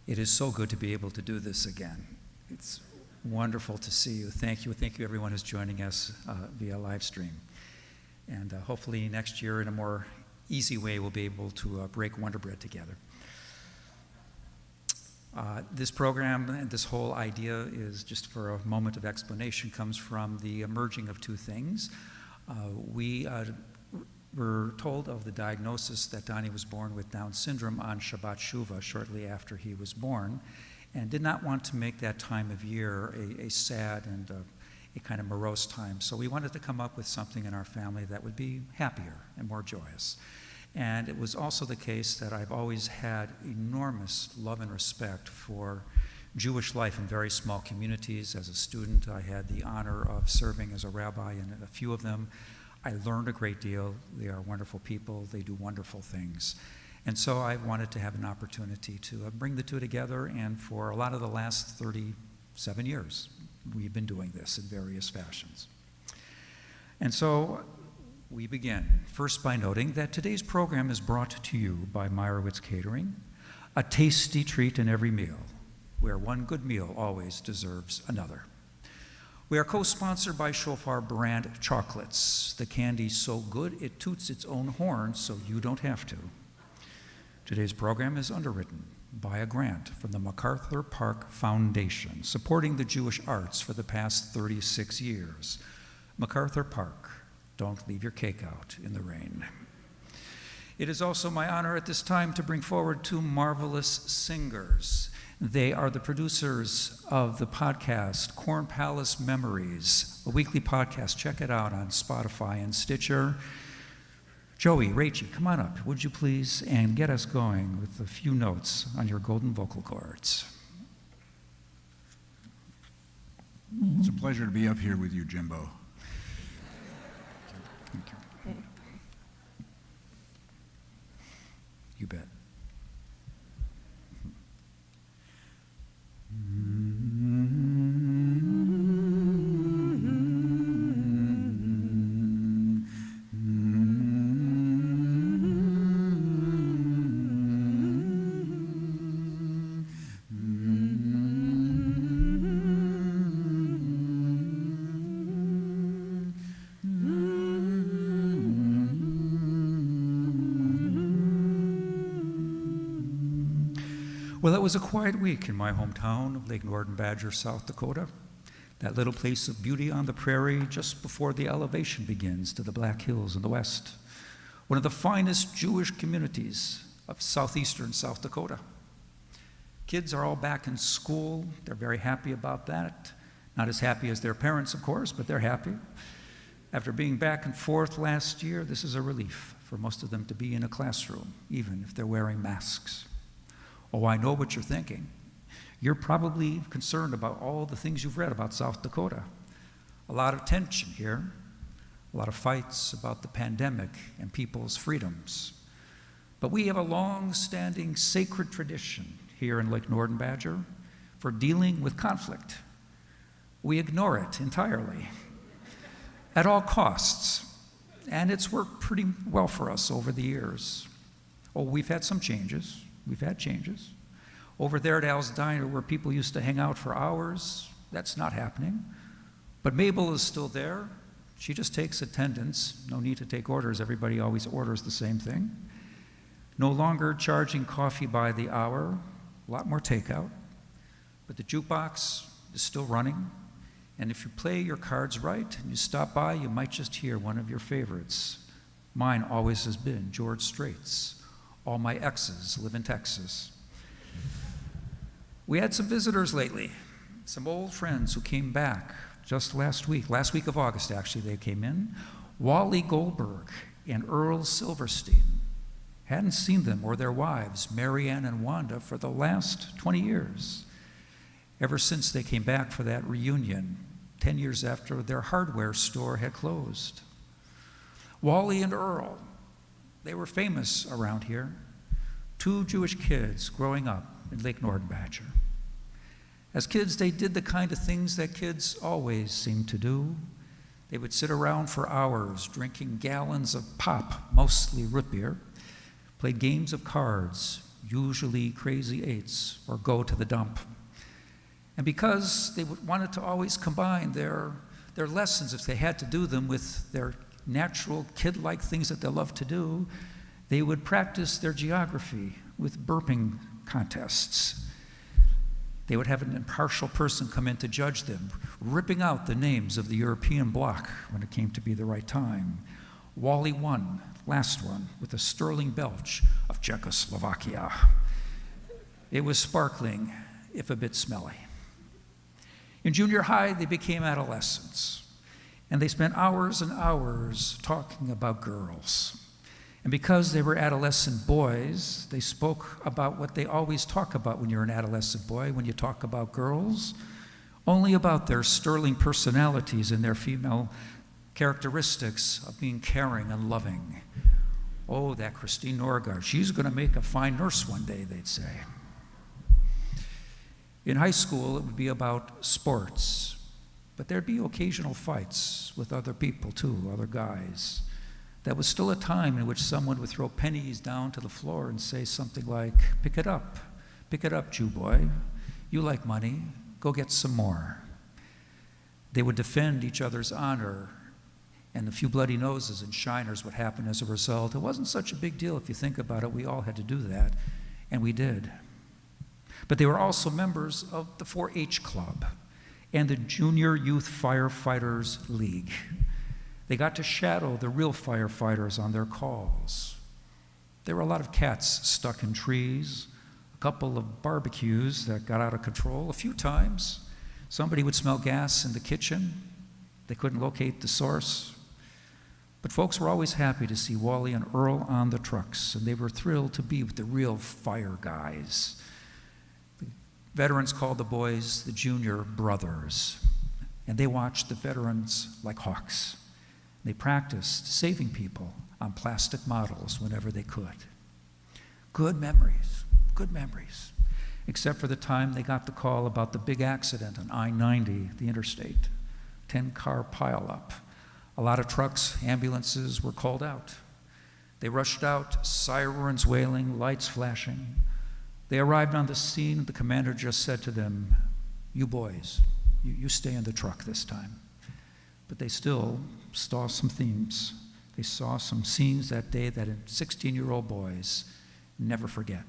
It is so good to be able to do this again. It's wonderful to see you. Thank you. Thank you, everyone who's joining us via live stream. And hopefully next year, in a more easy way, we'll be able to break Wonder Bread together. This program and this whole idea is, just for a moment of explanation, comes from the merging of two things. We were told of the diagnosis that Donnie was born with Down syndrome on Shabbat Shuvah shortly after he was born, and did not want to make that time of year a sad and a kind of morose time. So we wanted to come up with something in our family that would be happier and more joyous. And it was also the case that I've always had enormous love and respect for Jewish life in very small communities. As a student, I had the honor of serving as a rabbi in a few of them. I learned a great deal. They are wonderful people. They do wonderful things. And so I wanted to have an opportunity to bring the two together, and for a lot of the last 37 years, we've been doing this in various fashions. And so we begin, first by noting that today's program is brought to you by Meyerowitz Catering, a tasty treat in every meal, where one good meal always deserves another. We are co-sponsored by Shofar brand chocolates, the candy so good it toots its own horn so you don't have to. Today's program is underwritten by a grant from the MacArthur Park Foundation, supporting the Jewish arts for the past 36 years. MacArthur Park, don't leave your cake out in the rain. It is also my honor at this time to bring forward two marvelous singers. They are the producers of the podcast Corn Palace Memories, a weekly podcast. Check it out on Spotify and Stitcher. Joey, Rachie, come on up, would you please, and get us going with a few notes on your golden vocal cords. It's a pleasure to be up here with you, Jimbo. Thank you. You bet. Well, it was a quiet week in my hometown of Lake Norden Badger, South Dakota, that little place of beauty on the prairie just before the elevation begins to the Black Hills in the west, one of the finest Jewish communities of southeastern South Dakota. Kids are all back in school. They're very happy about that. Not as happy as their parents, of course, but they're happy. After being back and forth last year, this is a relief for most of them to be in a classroom, even if they're wearing masks. Oh, I know what you're thinking. You're probably concerned about all the things you've read about South Dakota. A lot of tension here, a lot of fights about the pandemic and people's freedoms. But we have a long-standing sacred tradition here in Lake Norden Badger for dealing with conflict. We ignore it entirely, at all costs, and it's worked pretty well for us over the years. Oh, we've had some changes. We've had changes. Over there at Al's Diner, where people used to hang out for hours, that's not happening. But Mabel is still there. She just takes attendance. No need to take orders. Everybody always orders the same thing. No longer charging coffee by the hour. A lot more takeout. But the jukebox is still running. And if you play your cards right and you stop by, you might just hear one of your favorites. Mine always has been George Strait's All My Exes Live in Texas. We had some visitors lately, some old friends who came back just last week of August actually, they came in. Wally Goldberg and Earl Silverstein. Hadn't seen them or their wives, Marianne and Wanda, for the last 20 years. Ever since they came back for that reunion, 10 years after their hardware store had closed. Wally and Earl, they were famous around here. Two Jewish kids growing up in Lake Norden Badger. As kids, they did the kind of things that kids always seem to do. They would sit around for hours drinking gallons of pop, mostly root beer, play games of cards, usually crazy eights, or go to the dump. And because they wanted to always combine their lessons, if they had to do them, with their natural kid-like things that they love to do, they would practice their geography with burping contests. They would have an impartial person come in to judge them, ripping out the names of the European bloc when it came to be the right time. Wally won, last one, with a sterling belch of Czechoslovakia. It was sparkling, if a bit smelly. In junior high, they became adolescents, and they spent hours and hours talking about girls. And because they were adolescent boys, they spoke about what they always talk about when you're an adolescent boy, when you talk about girls, only about their sterling personalities and their female characteristics of being caring and loving. Oh, that Christine Norgard, she's going to make a fine nurse one day, they'd say. In high school, it would be about sports, but there'd be occasional fights with other people too, other guys. That was still a time in which someone would throw pennies down to the floor and say something like, pick it up, Jew boy. You like money, go get some more. They would defend each other's honor, and a few bloody noses and shiners would happen as a result. It wasn't such a big deal if you think about it. We all had to do that, and we did. But they were also members of the 4-H Club and the Junior Youth Firefighters League. They got to shadow the real firefighters on their calls. There were a lot of cats stuck in trees, a couple of barbecues that got out of control. A few times, somebody would smell gas in the kitchen. They couldn't locate the source. But folks were always happy to see Wally and Earl on the trucks, and they were thrilled to be with the real fire guys. The veterans called the boys the junior brothers, and they watched the veterans like hawks. They practiced saving people on plastic models whenever they could. Good memories, except for the time they got the call about the big accident on I-90, the interstate, 10-car pileup. A lot of trucks, ambulances were called out. They rushed out, sirens wailing, lights flashing. They arrived on the scene, and the commander just said to them, "You boys, you stay in the truck this time." But they still saw some themes. They saw some scenes that day that 16-year-old boys never forget.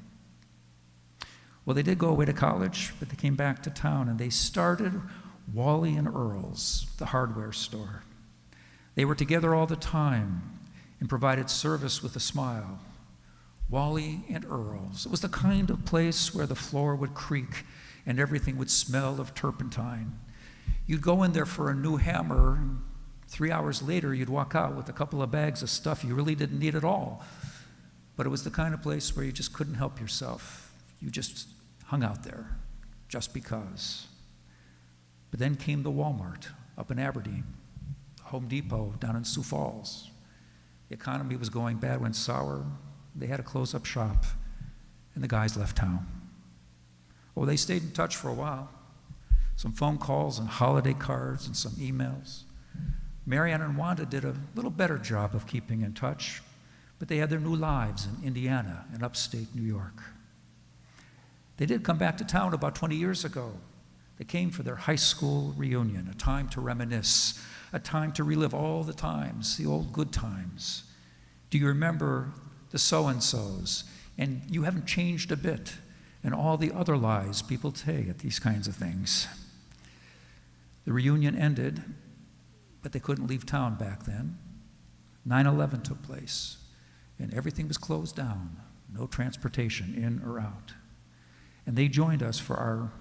Well, they did go away to college, but they came back to town, and they started Wally and Earl's, the hardware store. They were together all the time and provided service with a smile. Wally and Earl's. It was the kind of place where the floor would creak and everything would smell of turpentine. You'd go in there for a new hammer, and 3 hours later you'd walk out with a couple of bags of stuff you really didn't need at all. But it was the kind of place where you just couldn't help yourself. You just hung out there just because. But then came the Walmart up in Aberdeen, Home Depot down in Sioux Falls. The economy was going bad, went sour. They had to close up shop, and the guys left town. Well, they stayed in touch for a while. Some phone calls and holiday cards and some emails. Marianne and Wanda did a little better job of keeping in touch, but they had their new lives in Indiana and upstate New York. They did come back to town about 20 years ago. They came for their high school reunion, a time to reminisce, a time to relive all the times, the old good times. Do you remember the so-and-sos? And you haven't changed a bit, and all the other lies people say at these kinds of things. The reunion ended, but they couldn't leave town back then. 9/11 took place, and everything was closed down, no transportation in or out. And they joined us for our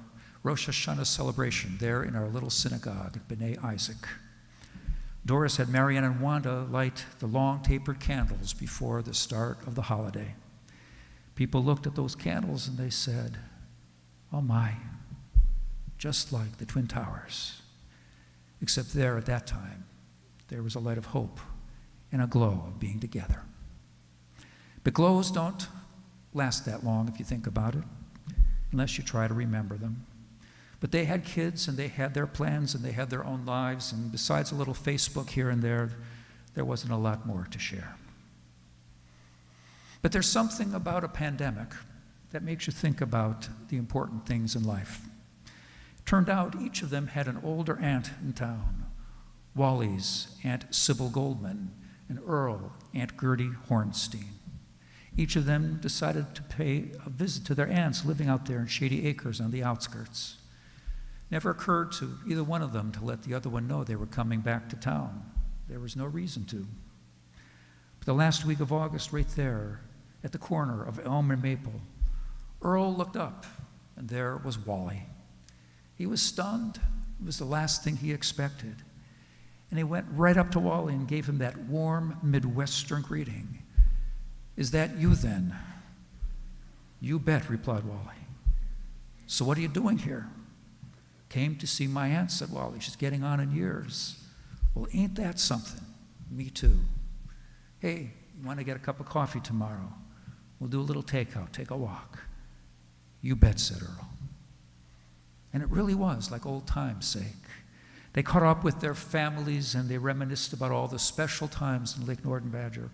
Rosh Hashanah celebration there in our little synagogue at B'nai Isaac. Doris had Marianne and Wanda light the long tapered candles before the start of the holiday. People looked at those candles and they said, "Oh my, just like the Twin Towers." Except there at that time, there was a light of hope and a glow of being together. But glows don't last that long if you think about it, unless you try to remember them. But they had kids, and they had their plans, and they had their own lives, and besides a little Facebook here and there wasn't a lot more to share. But there's something about a pandemic that makes you think about the important things in life. It turned out each of them had an older aunt in town, Wally's Aunt Sybil Goldman, and Earl, Aunt Gertie Hornstein. Each of them decided to pay a visit to their aunts living out there in Shady Acres on the outskirts. Never occurred to either one of them to let the other one know they were coming back to town. There was no reason to. But the last week of August, right there at the corner of Elm and Maple, Earl looked up, and there was Wally. He was stunned. It was the last thing he expected. And he went right up to Wally and gave him that warm Midwestern greeting. "Is that you then?" "You bet," replied Wally. "So what are you doing here?" "Came to see my aunt," said Wally. "She's getting on in years." "Well, ain't that something?" "Me too." "Hey, you want to get a cup of coffee tomorrow? We'll do a little takeout, take a walk." "You bet," said Earl. And it really was like old times' sake. They caught up with their families, and they reminisced about all the special times in Lake Norton Badger,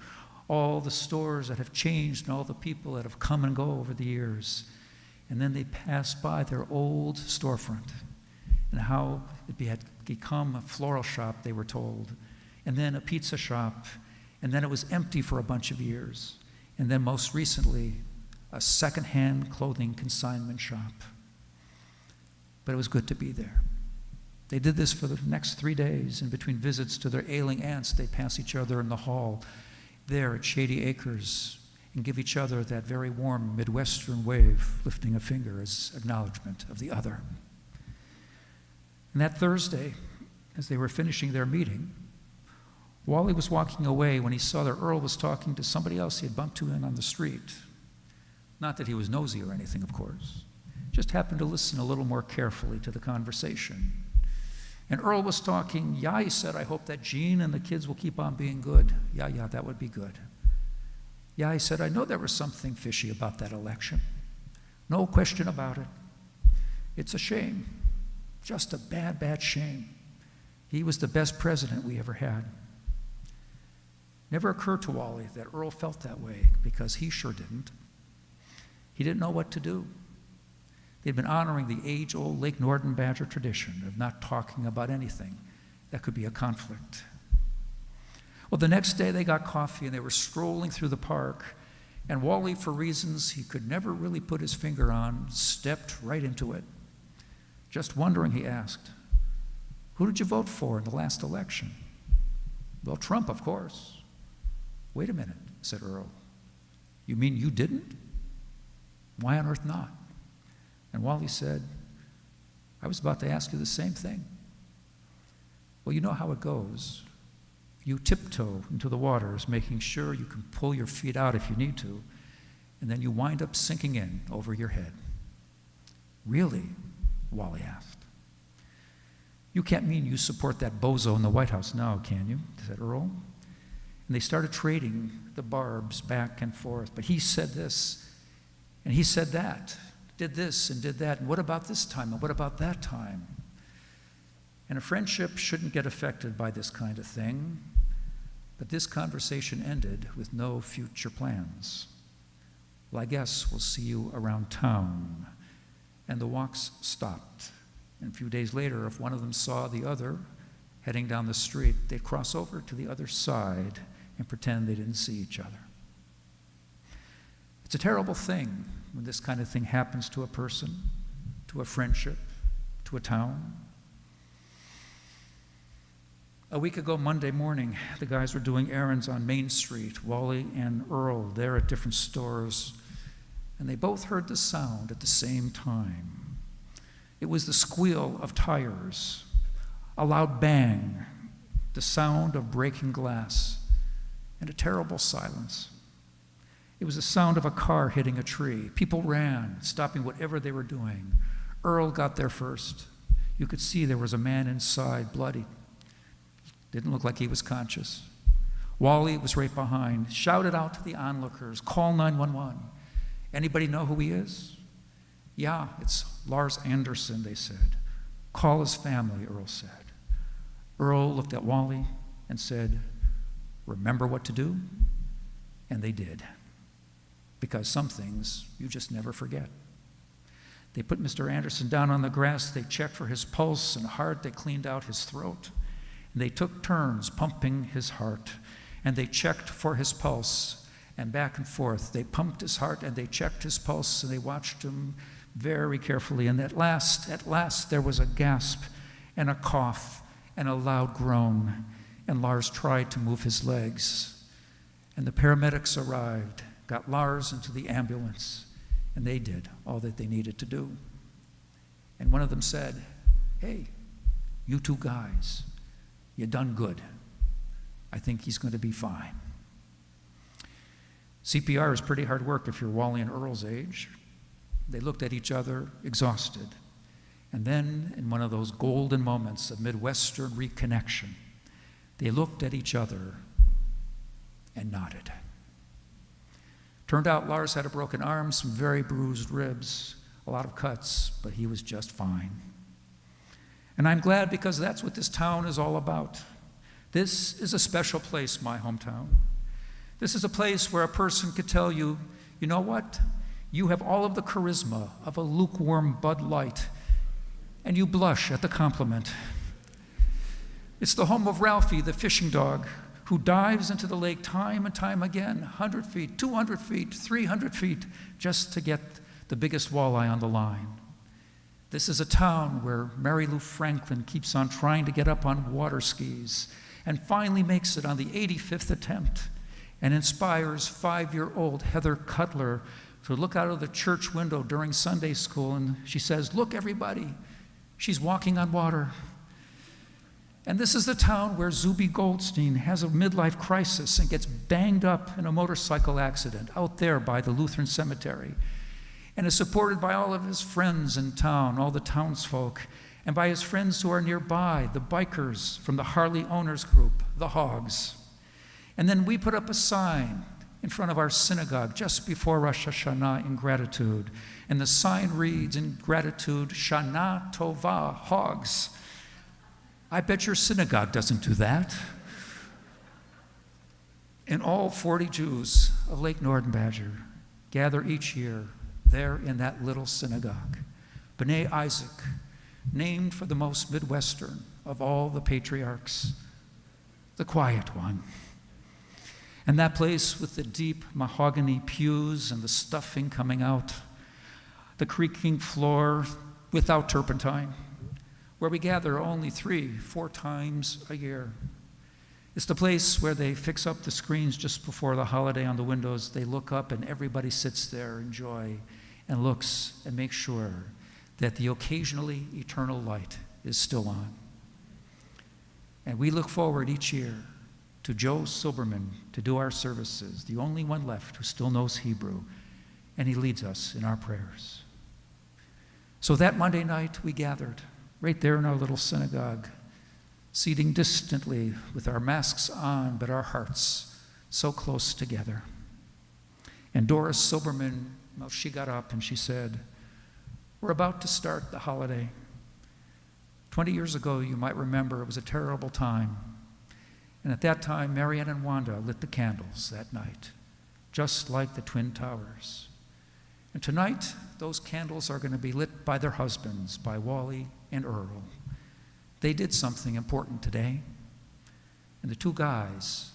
all the stores that have changed and all the people that have come and go over the years. And then they passed by their old storefront and how it had become a floral shop, they were told, and then a pizza shop, and then it was empty for a bunch of years, and then most recently, a secondhand clothing consignment shop. But it was good to be there. They did this for the next 3 days. In between visits to their ailing aunts, they'd pass each other in the hall there at Shady Acres and give each other that very warm Midwestern wave, lifting a finger as acknowledgement of the other. And that Thursday, as they were finishing their meeting, Wally was walking away when he saw that Earl was talking to somebody else he had bumped into on the street. Not that he was nosy or anything, of course. Just happened to listen a little more carefully to the conversation. And Earl was talking, yeah, he said, I hope that Jean and the kids will keep on being good. Yeah, that would be good. Yeah, he said, I know there was something fishy about that election. No question about it. It's a shame. Just a bad, bad shame. He was the best president we ever had. Never occurred to Wally that Earl felt that way, because he sure didn't. He didn't know what to do. They'd been honoring the age-old Lake Norden Badger tradition of not talking about anything that could be a conflict. Well, the next day they got coffee and they were strolling through the park, and Wally, for reasons he could never really put his finger on, stepped right into it. Just wondering, he asked, who did you vote for in the last election? Well, Trump, of course. Wait a minute, said Earl. You mean you didn't? Why on earth not? And Wally said, I was about to ask you the same thing. Well, you know how it goes. You tiptoe into the waters, making sure you can pull your feet out if you need to, and then you wind up sinking in over your head. Really? Wally asked. You can't mean you support that bozo in the White House now, can you? Said Earl. And they started trading the barbs back and forth. But he said this, and he said that, did this and did that, and what about this time, and what about that time? And a friendship shouldn't get affected by this kind of thing, but this conversation ended with no future plans. Well, I guess we'll see you around town. And the walks stopped. And a few days later, if one of them saw the other heading down the street, they'd cross over to the other side and pretend they didn't see each other. It's a terrible thing when this kind of thing happens to a person, to a friendship, to a town. A week ago, Monday morning, the guys were doing errands on Main Street, Wally and Earl, there at different stores, and they both heard the sound at the same time. It was the squeal of tires, a loud bang, the sound of breaking glass, and a terrible silence. It was the sound of a car hitting a tree. People ran, stopping whatever they were doing. Earl got there first. You could see there was a man inside, bloody. Didn't look like he was conscious. Wally was right behind, shouted out to the onlookers, call 911. Anybody know who he is? Yeah, it's Lars Anderson, they said. Call his family, Earl said. Earl looked at Wally and said, remember what to do? And they did. Because some things you just never forget. They put Mr. Anderson down on the grass, they checked for his pulse and heart, they cleaned out his throat. And they took turns pumping his heart, and they checked for his pulse, and back and forth. They pumped his heart, and they checked his pulse, and they watched him very carefully. And at last, there was a gasp and a cough and a loud groan, and Lars tried to move his legs. And the paramedics arrived, got Lars into the ambulance, and they did all that they needed to do. And one of them said, hey, you two guys, you done good. I think he's going to be fine. CPR is pretty hard work if you're Wally and Earl's age. They looked at each other, exhausted. And then, in one of those golden moments of Midwestern reconnection, they looked at each other and nodded. Turned out Lars had a broken arm, some very bruised ribs, a lot of cuts, but he was just fine. And I'm glad, because that's what this town is all about. This is a special place, my hometown. This is a place where a person could tell you, you know what? You have all of the charisma of a lukewarm Bud Light, and you blush at the compliment. It's the home of Ralphie, the fishing dog, who dives into the lake time and time again, 100 feet, 200 feet, 300 feet, just to get the biggest walleye on the line. This is a town where Mary Lou Franklin keeps on trying to get up on water skis and finally makes it on the 85th attempt. and inspires 5-year-old Heather Cutler to look out of the church window during Sunday school, and she says, "Look, everybody, she's walking on water." And this is the town where Zuby Goldstein has a midlife crisis and gets banged up in a motorcycle accident out there by the Lutheran cemetery, and is supported by all of his friends in town, all the townsfolk, and by his friends who are nearby, the bikers from the Harley Owners Group, the Hogs. And then we put up a sign in front of our synagogue just before Rosh Hashanah in gratitude. And the sign reads in gratitude, "Shana Tova, Hogs." I bet your synagogue doesn't do that. And all 40 Jews of Lake Nordenbadger gather each year there in that little synagogue. B'nai Isaac, named for the most Midwestern of all the patriarchs, the quiet one. And that place with the deep mahogany pews and the stuffing coming out, the creaking floor without turpentine, where we gather only 3-4 times a year. It's the place where they fix up the screens just before the holiday on the windows. They look up and everybody sits there in joy and looks and makes sure that the occasionally eternal light is still on. And we look forward each year to Joe Silberman to do our services, the only one left who still knows Hebrew, and he leads us in our prayers. So that Monday night we gathered right there in our little synagogue, seating distantly with our masks on, but our hearts so close together. And Doris Silberman, well, she got up and she said, "We're about to start the holiday. 20 years ago, you might remember, it was a terrible time. And at that time, Marianne and Wanda lit the candles that night, just like the Twin Towers. And tonight, those candles are going to be lit by their husbands, by Wally and Earl. They did something important today. And the two guys,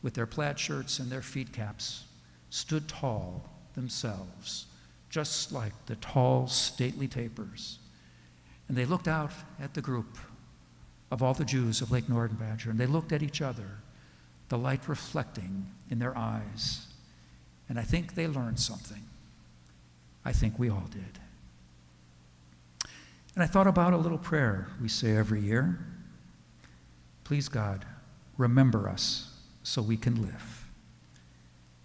with their plaid shirts and their feet caps, stood tall themselves, just like the tall, stately tapers. And they looked out at the group of all the Jews of Lake Nordenbadger, and they looked at each other, the light reflecting in their eyes. And I think they learned something. I think we all did. And I thought about a little prayer we say every year. Please, God, remember us so we can live.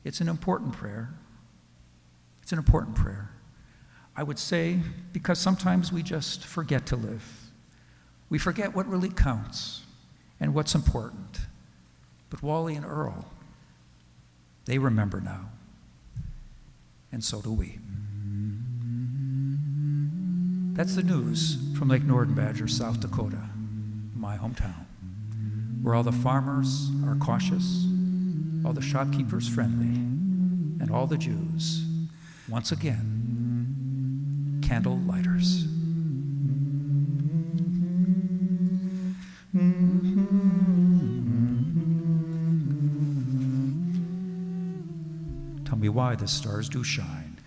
It's an important prayer. It's an important prayer. I would say because sometimes we just forget to live. We forget what really counts and what's important. But Wally and Earl, they remember now. And so do we. That's the news from Lake Nordenbadger, South Dakota, my hometown, where all the farmers are cautious, all the shopkeepers friendly, and all the Jews, once again, candle lighters. Tell me why the stars do shine.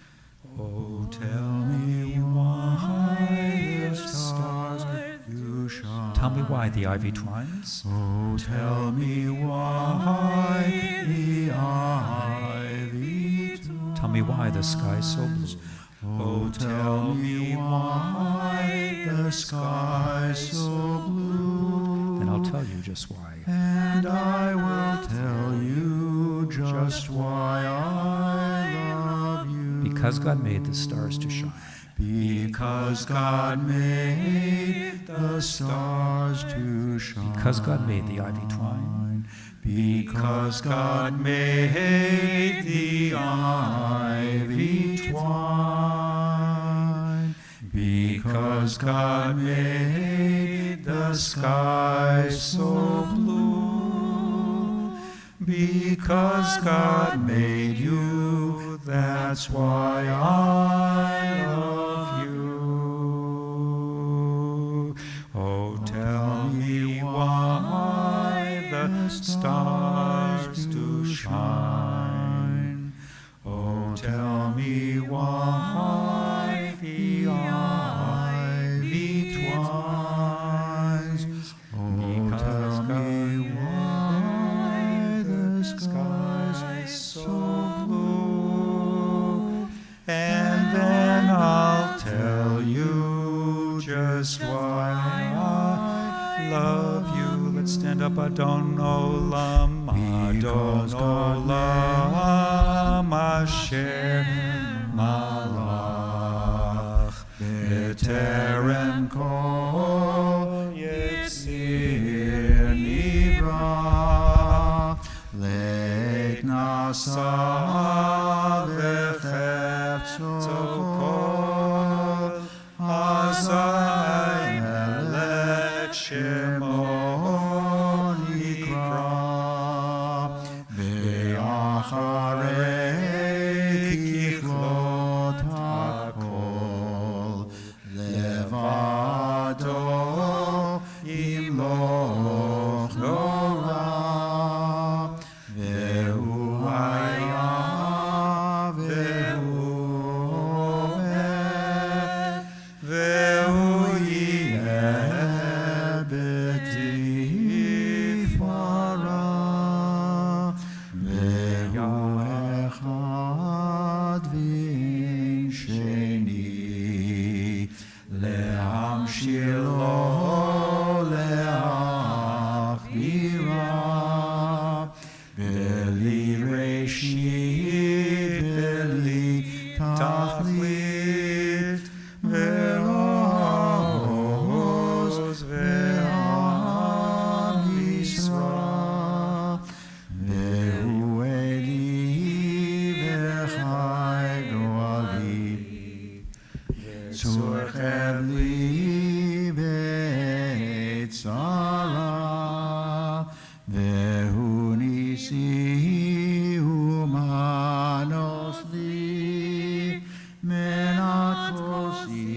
Oh, tell me why the stars do shine. Tell me why the ivy twines. Oh, tell me why the ivy twines. Tell me why the sky's so blue. Oh, tell me why the sky's so blue. Then I'll tell you just why. And I will tell you just why I love you. Because God made the stars to shine. Because God made the stars to shine. Because God made the ivy twine. Because God made the ivy twine. Because God made the sky so blue. Because God made you, that's why I love you. Oh, tell me why the stars do shine. Oh, tell me why the ivy twines. Oh, tell me why the skies love you. Let's stand up. Adon Olam, Adon Olam, Asher Malach, B'terem Kol Yetzir Nivra, Leit Nasa V'chefzo Kol, Azai Melech Shemo Nikra, Ve'acharei Kichlot HaKol, Levado Yimloch Nora, Ve'hu Haya Ve'hu Oved, Ve'hu Yeh B'tifara, Ve'hu Echad V'im Sheni, Le'amshir Lo Le'achbira, Beli Reshit, Beli Tachlit, Velo Ha'oz, Ve'am Yisra, Ve'hu Eli, Ve'chai Goali, Tzur Chevli Be'etzara, Ve'hu Nisi Humanos Li, Menat Kosi,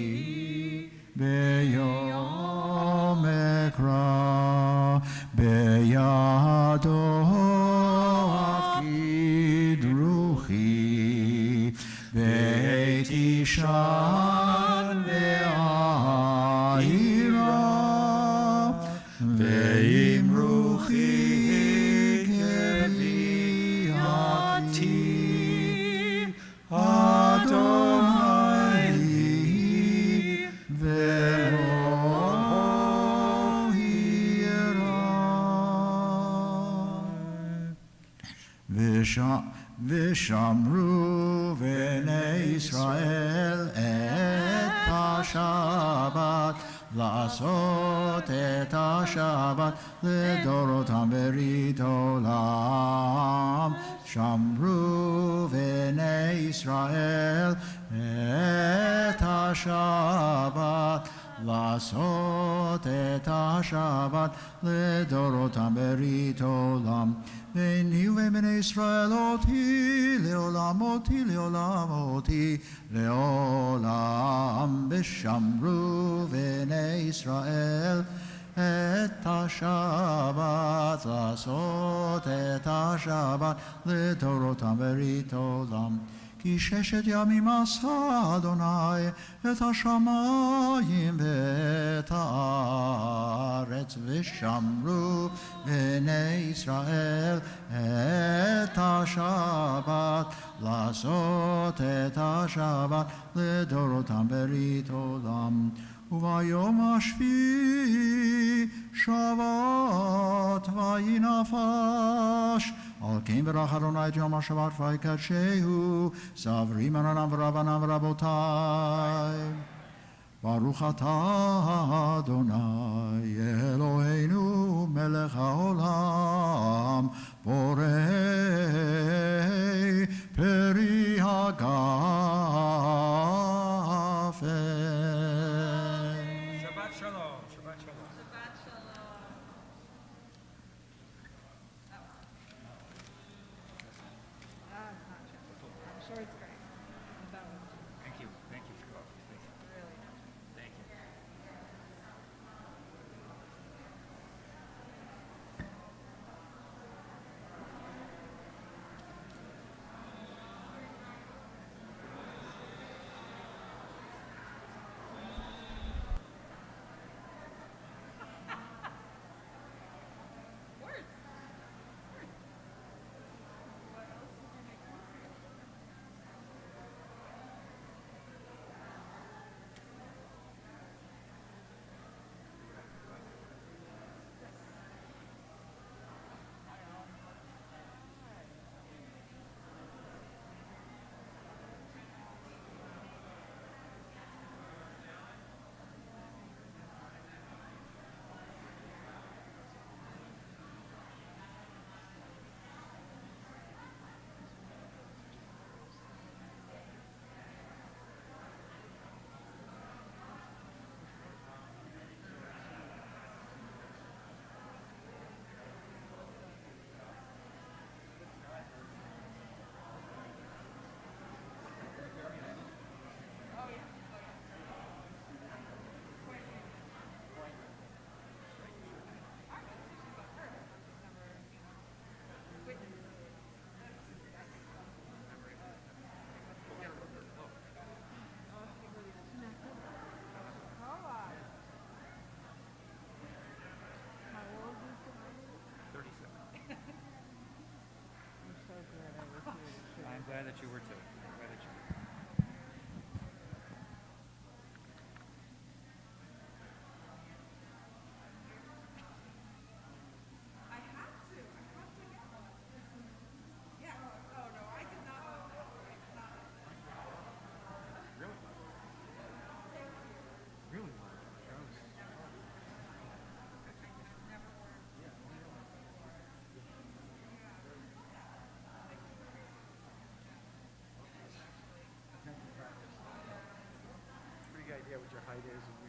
Be'yom Ekra, Be'yado Afkid Ruchi, Be'tishan Ve'ayira, Ve'im Ruchi Keviati, Adonai li, Ve'lo Yirah. V'shamru v'nei Israel et ha-Shabbat, לעשות את השבת לדורותם ברית עולם. שמרו בני ישראל את השבת, לעשות את השבת לדורותם ברית עולם. ביני ובני ישראל אותי לעולם, אותי לעולם, אותי לעולם. ושמרו בני ישראל את השבת, לעשות את השבת לדורותם ברית עולם. כי ששת ימים עשה אדוני את השמיים ואת הארץ, ושמרו בני ישראל את השבת, לעשות את השבת לדורותם ברית עולם. וביום השביעי שבת ויהי נפש. על כן ברך אדוני את יום השבת ויקדשהו, סברים מרנם ורבנם ורבותיי. ברוך אתה אדוני אלוהינו מלך העולם, בורא פרי הגפן. Shabbat shalom. Shabbat shalom. I'm sure it's great. Thank you. Thank you. Thank you. titles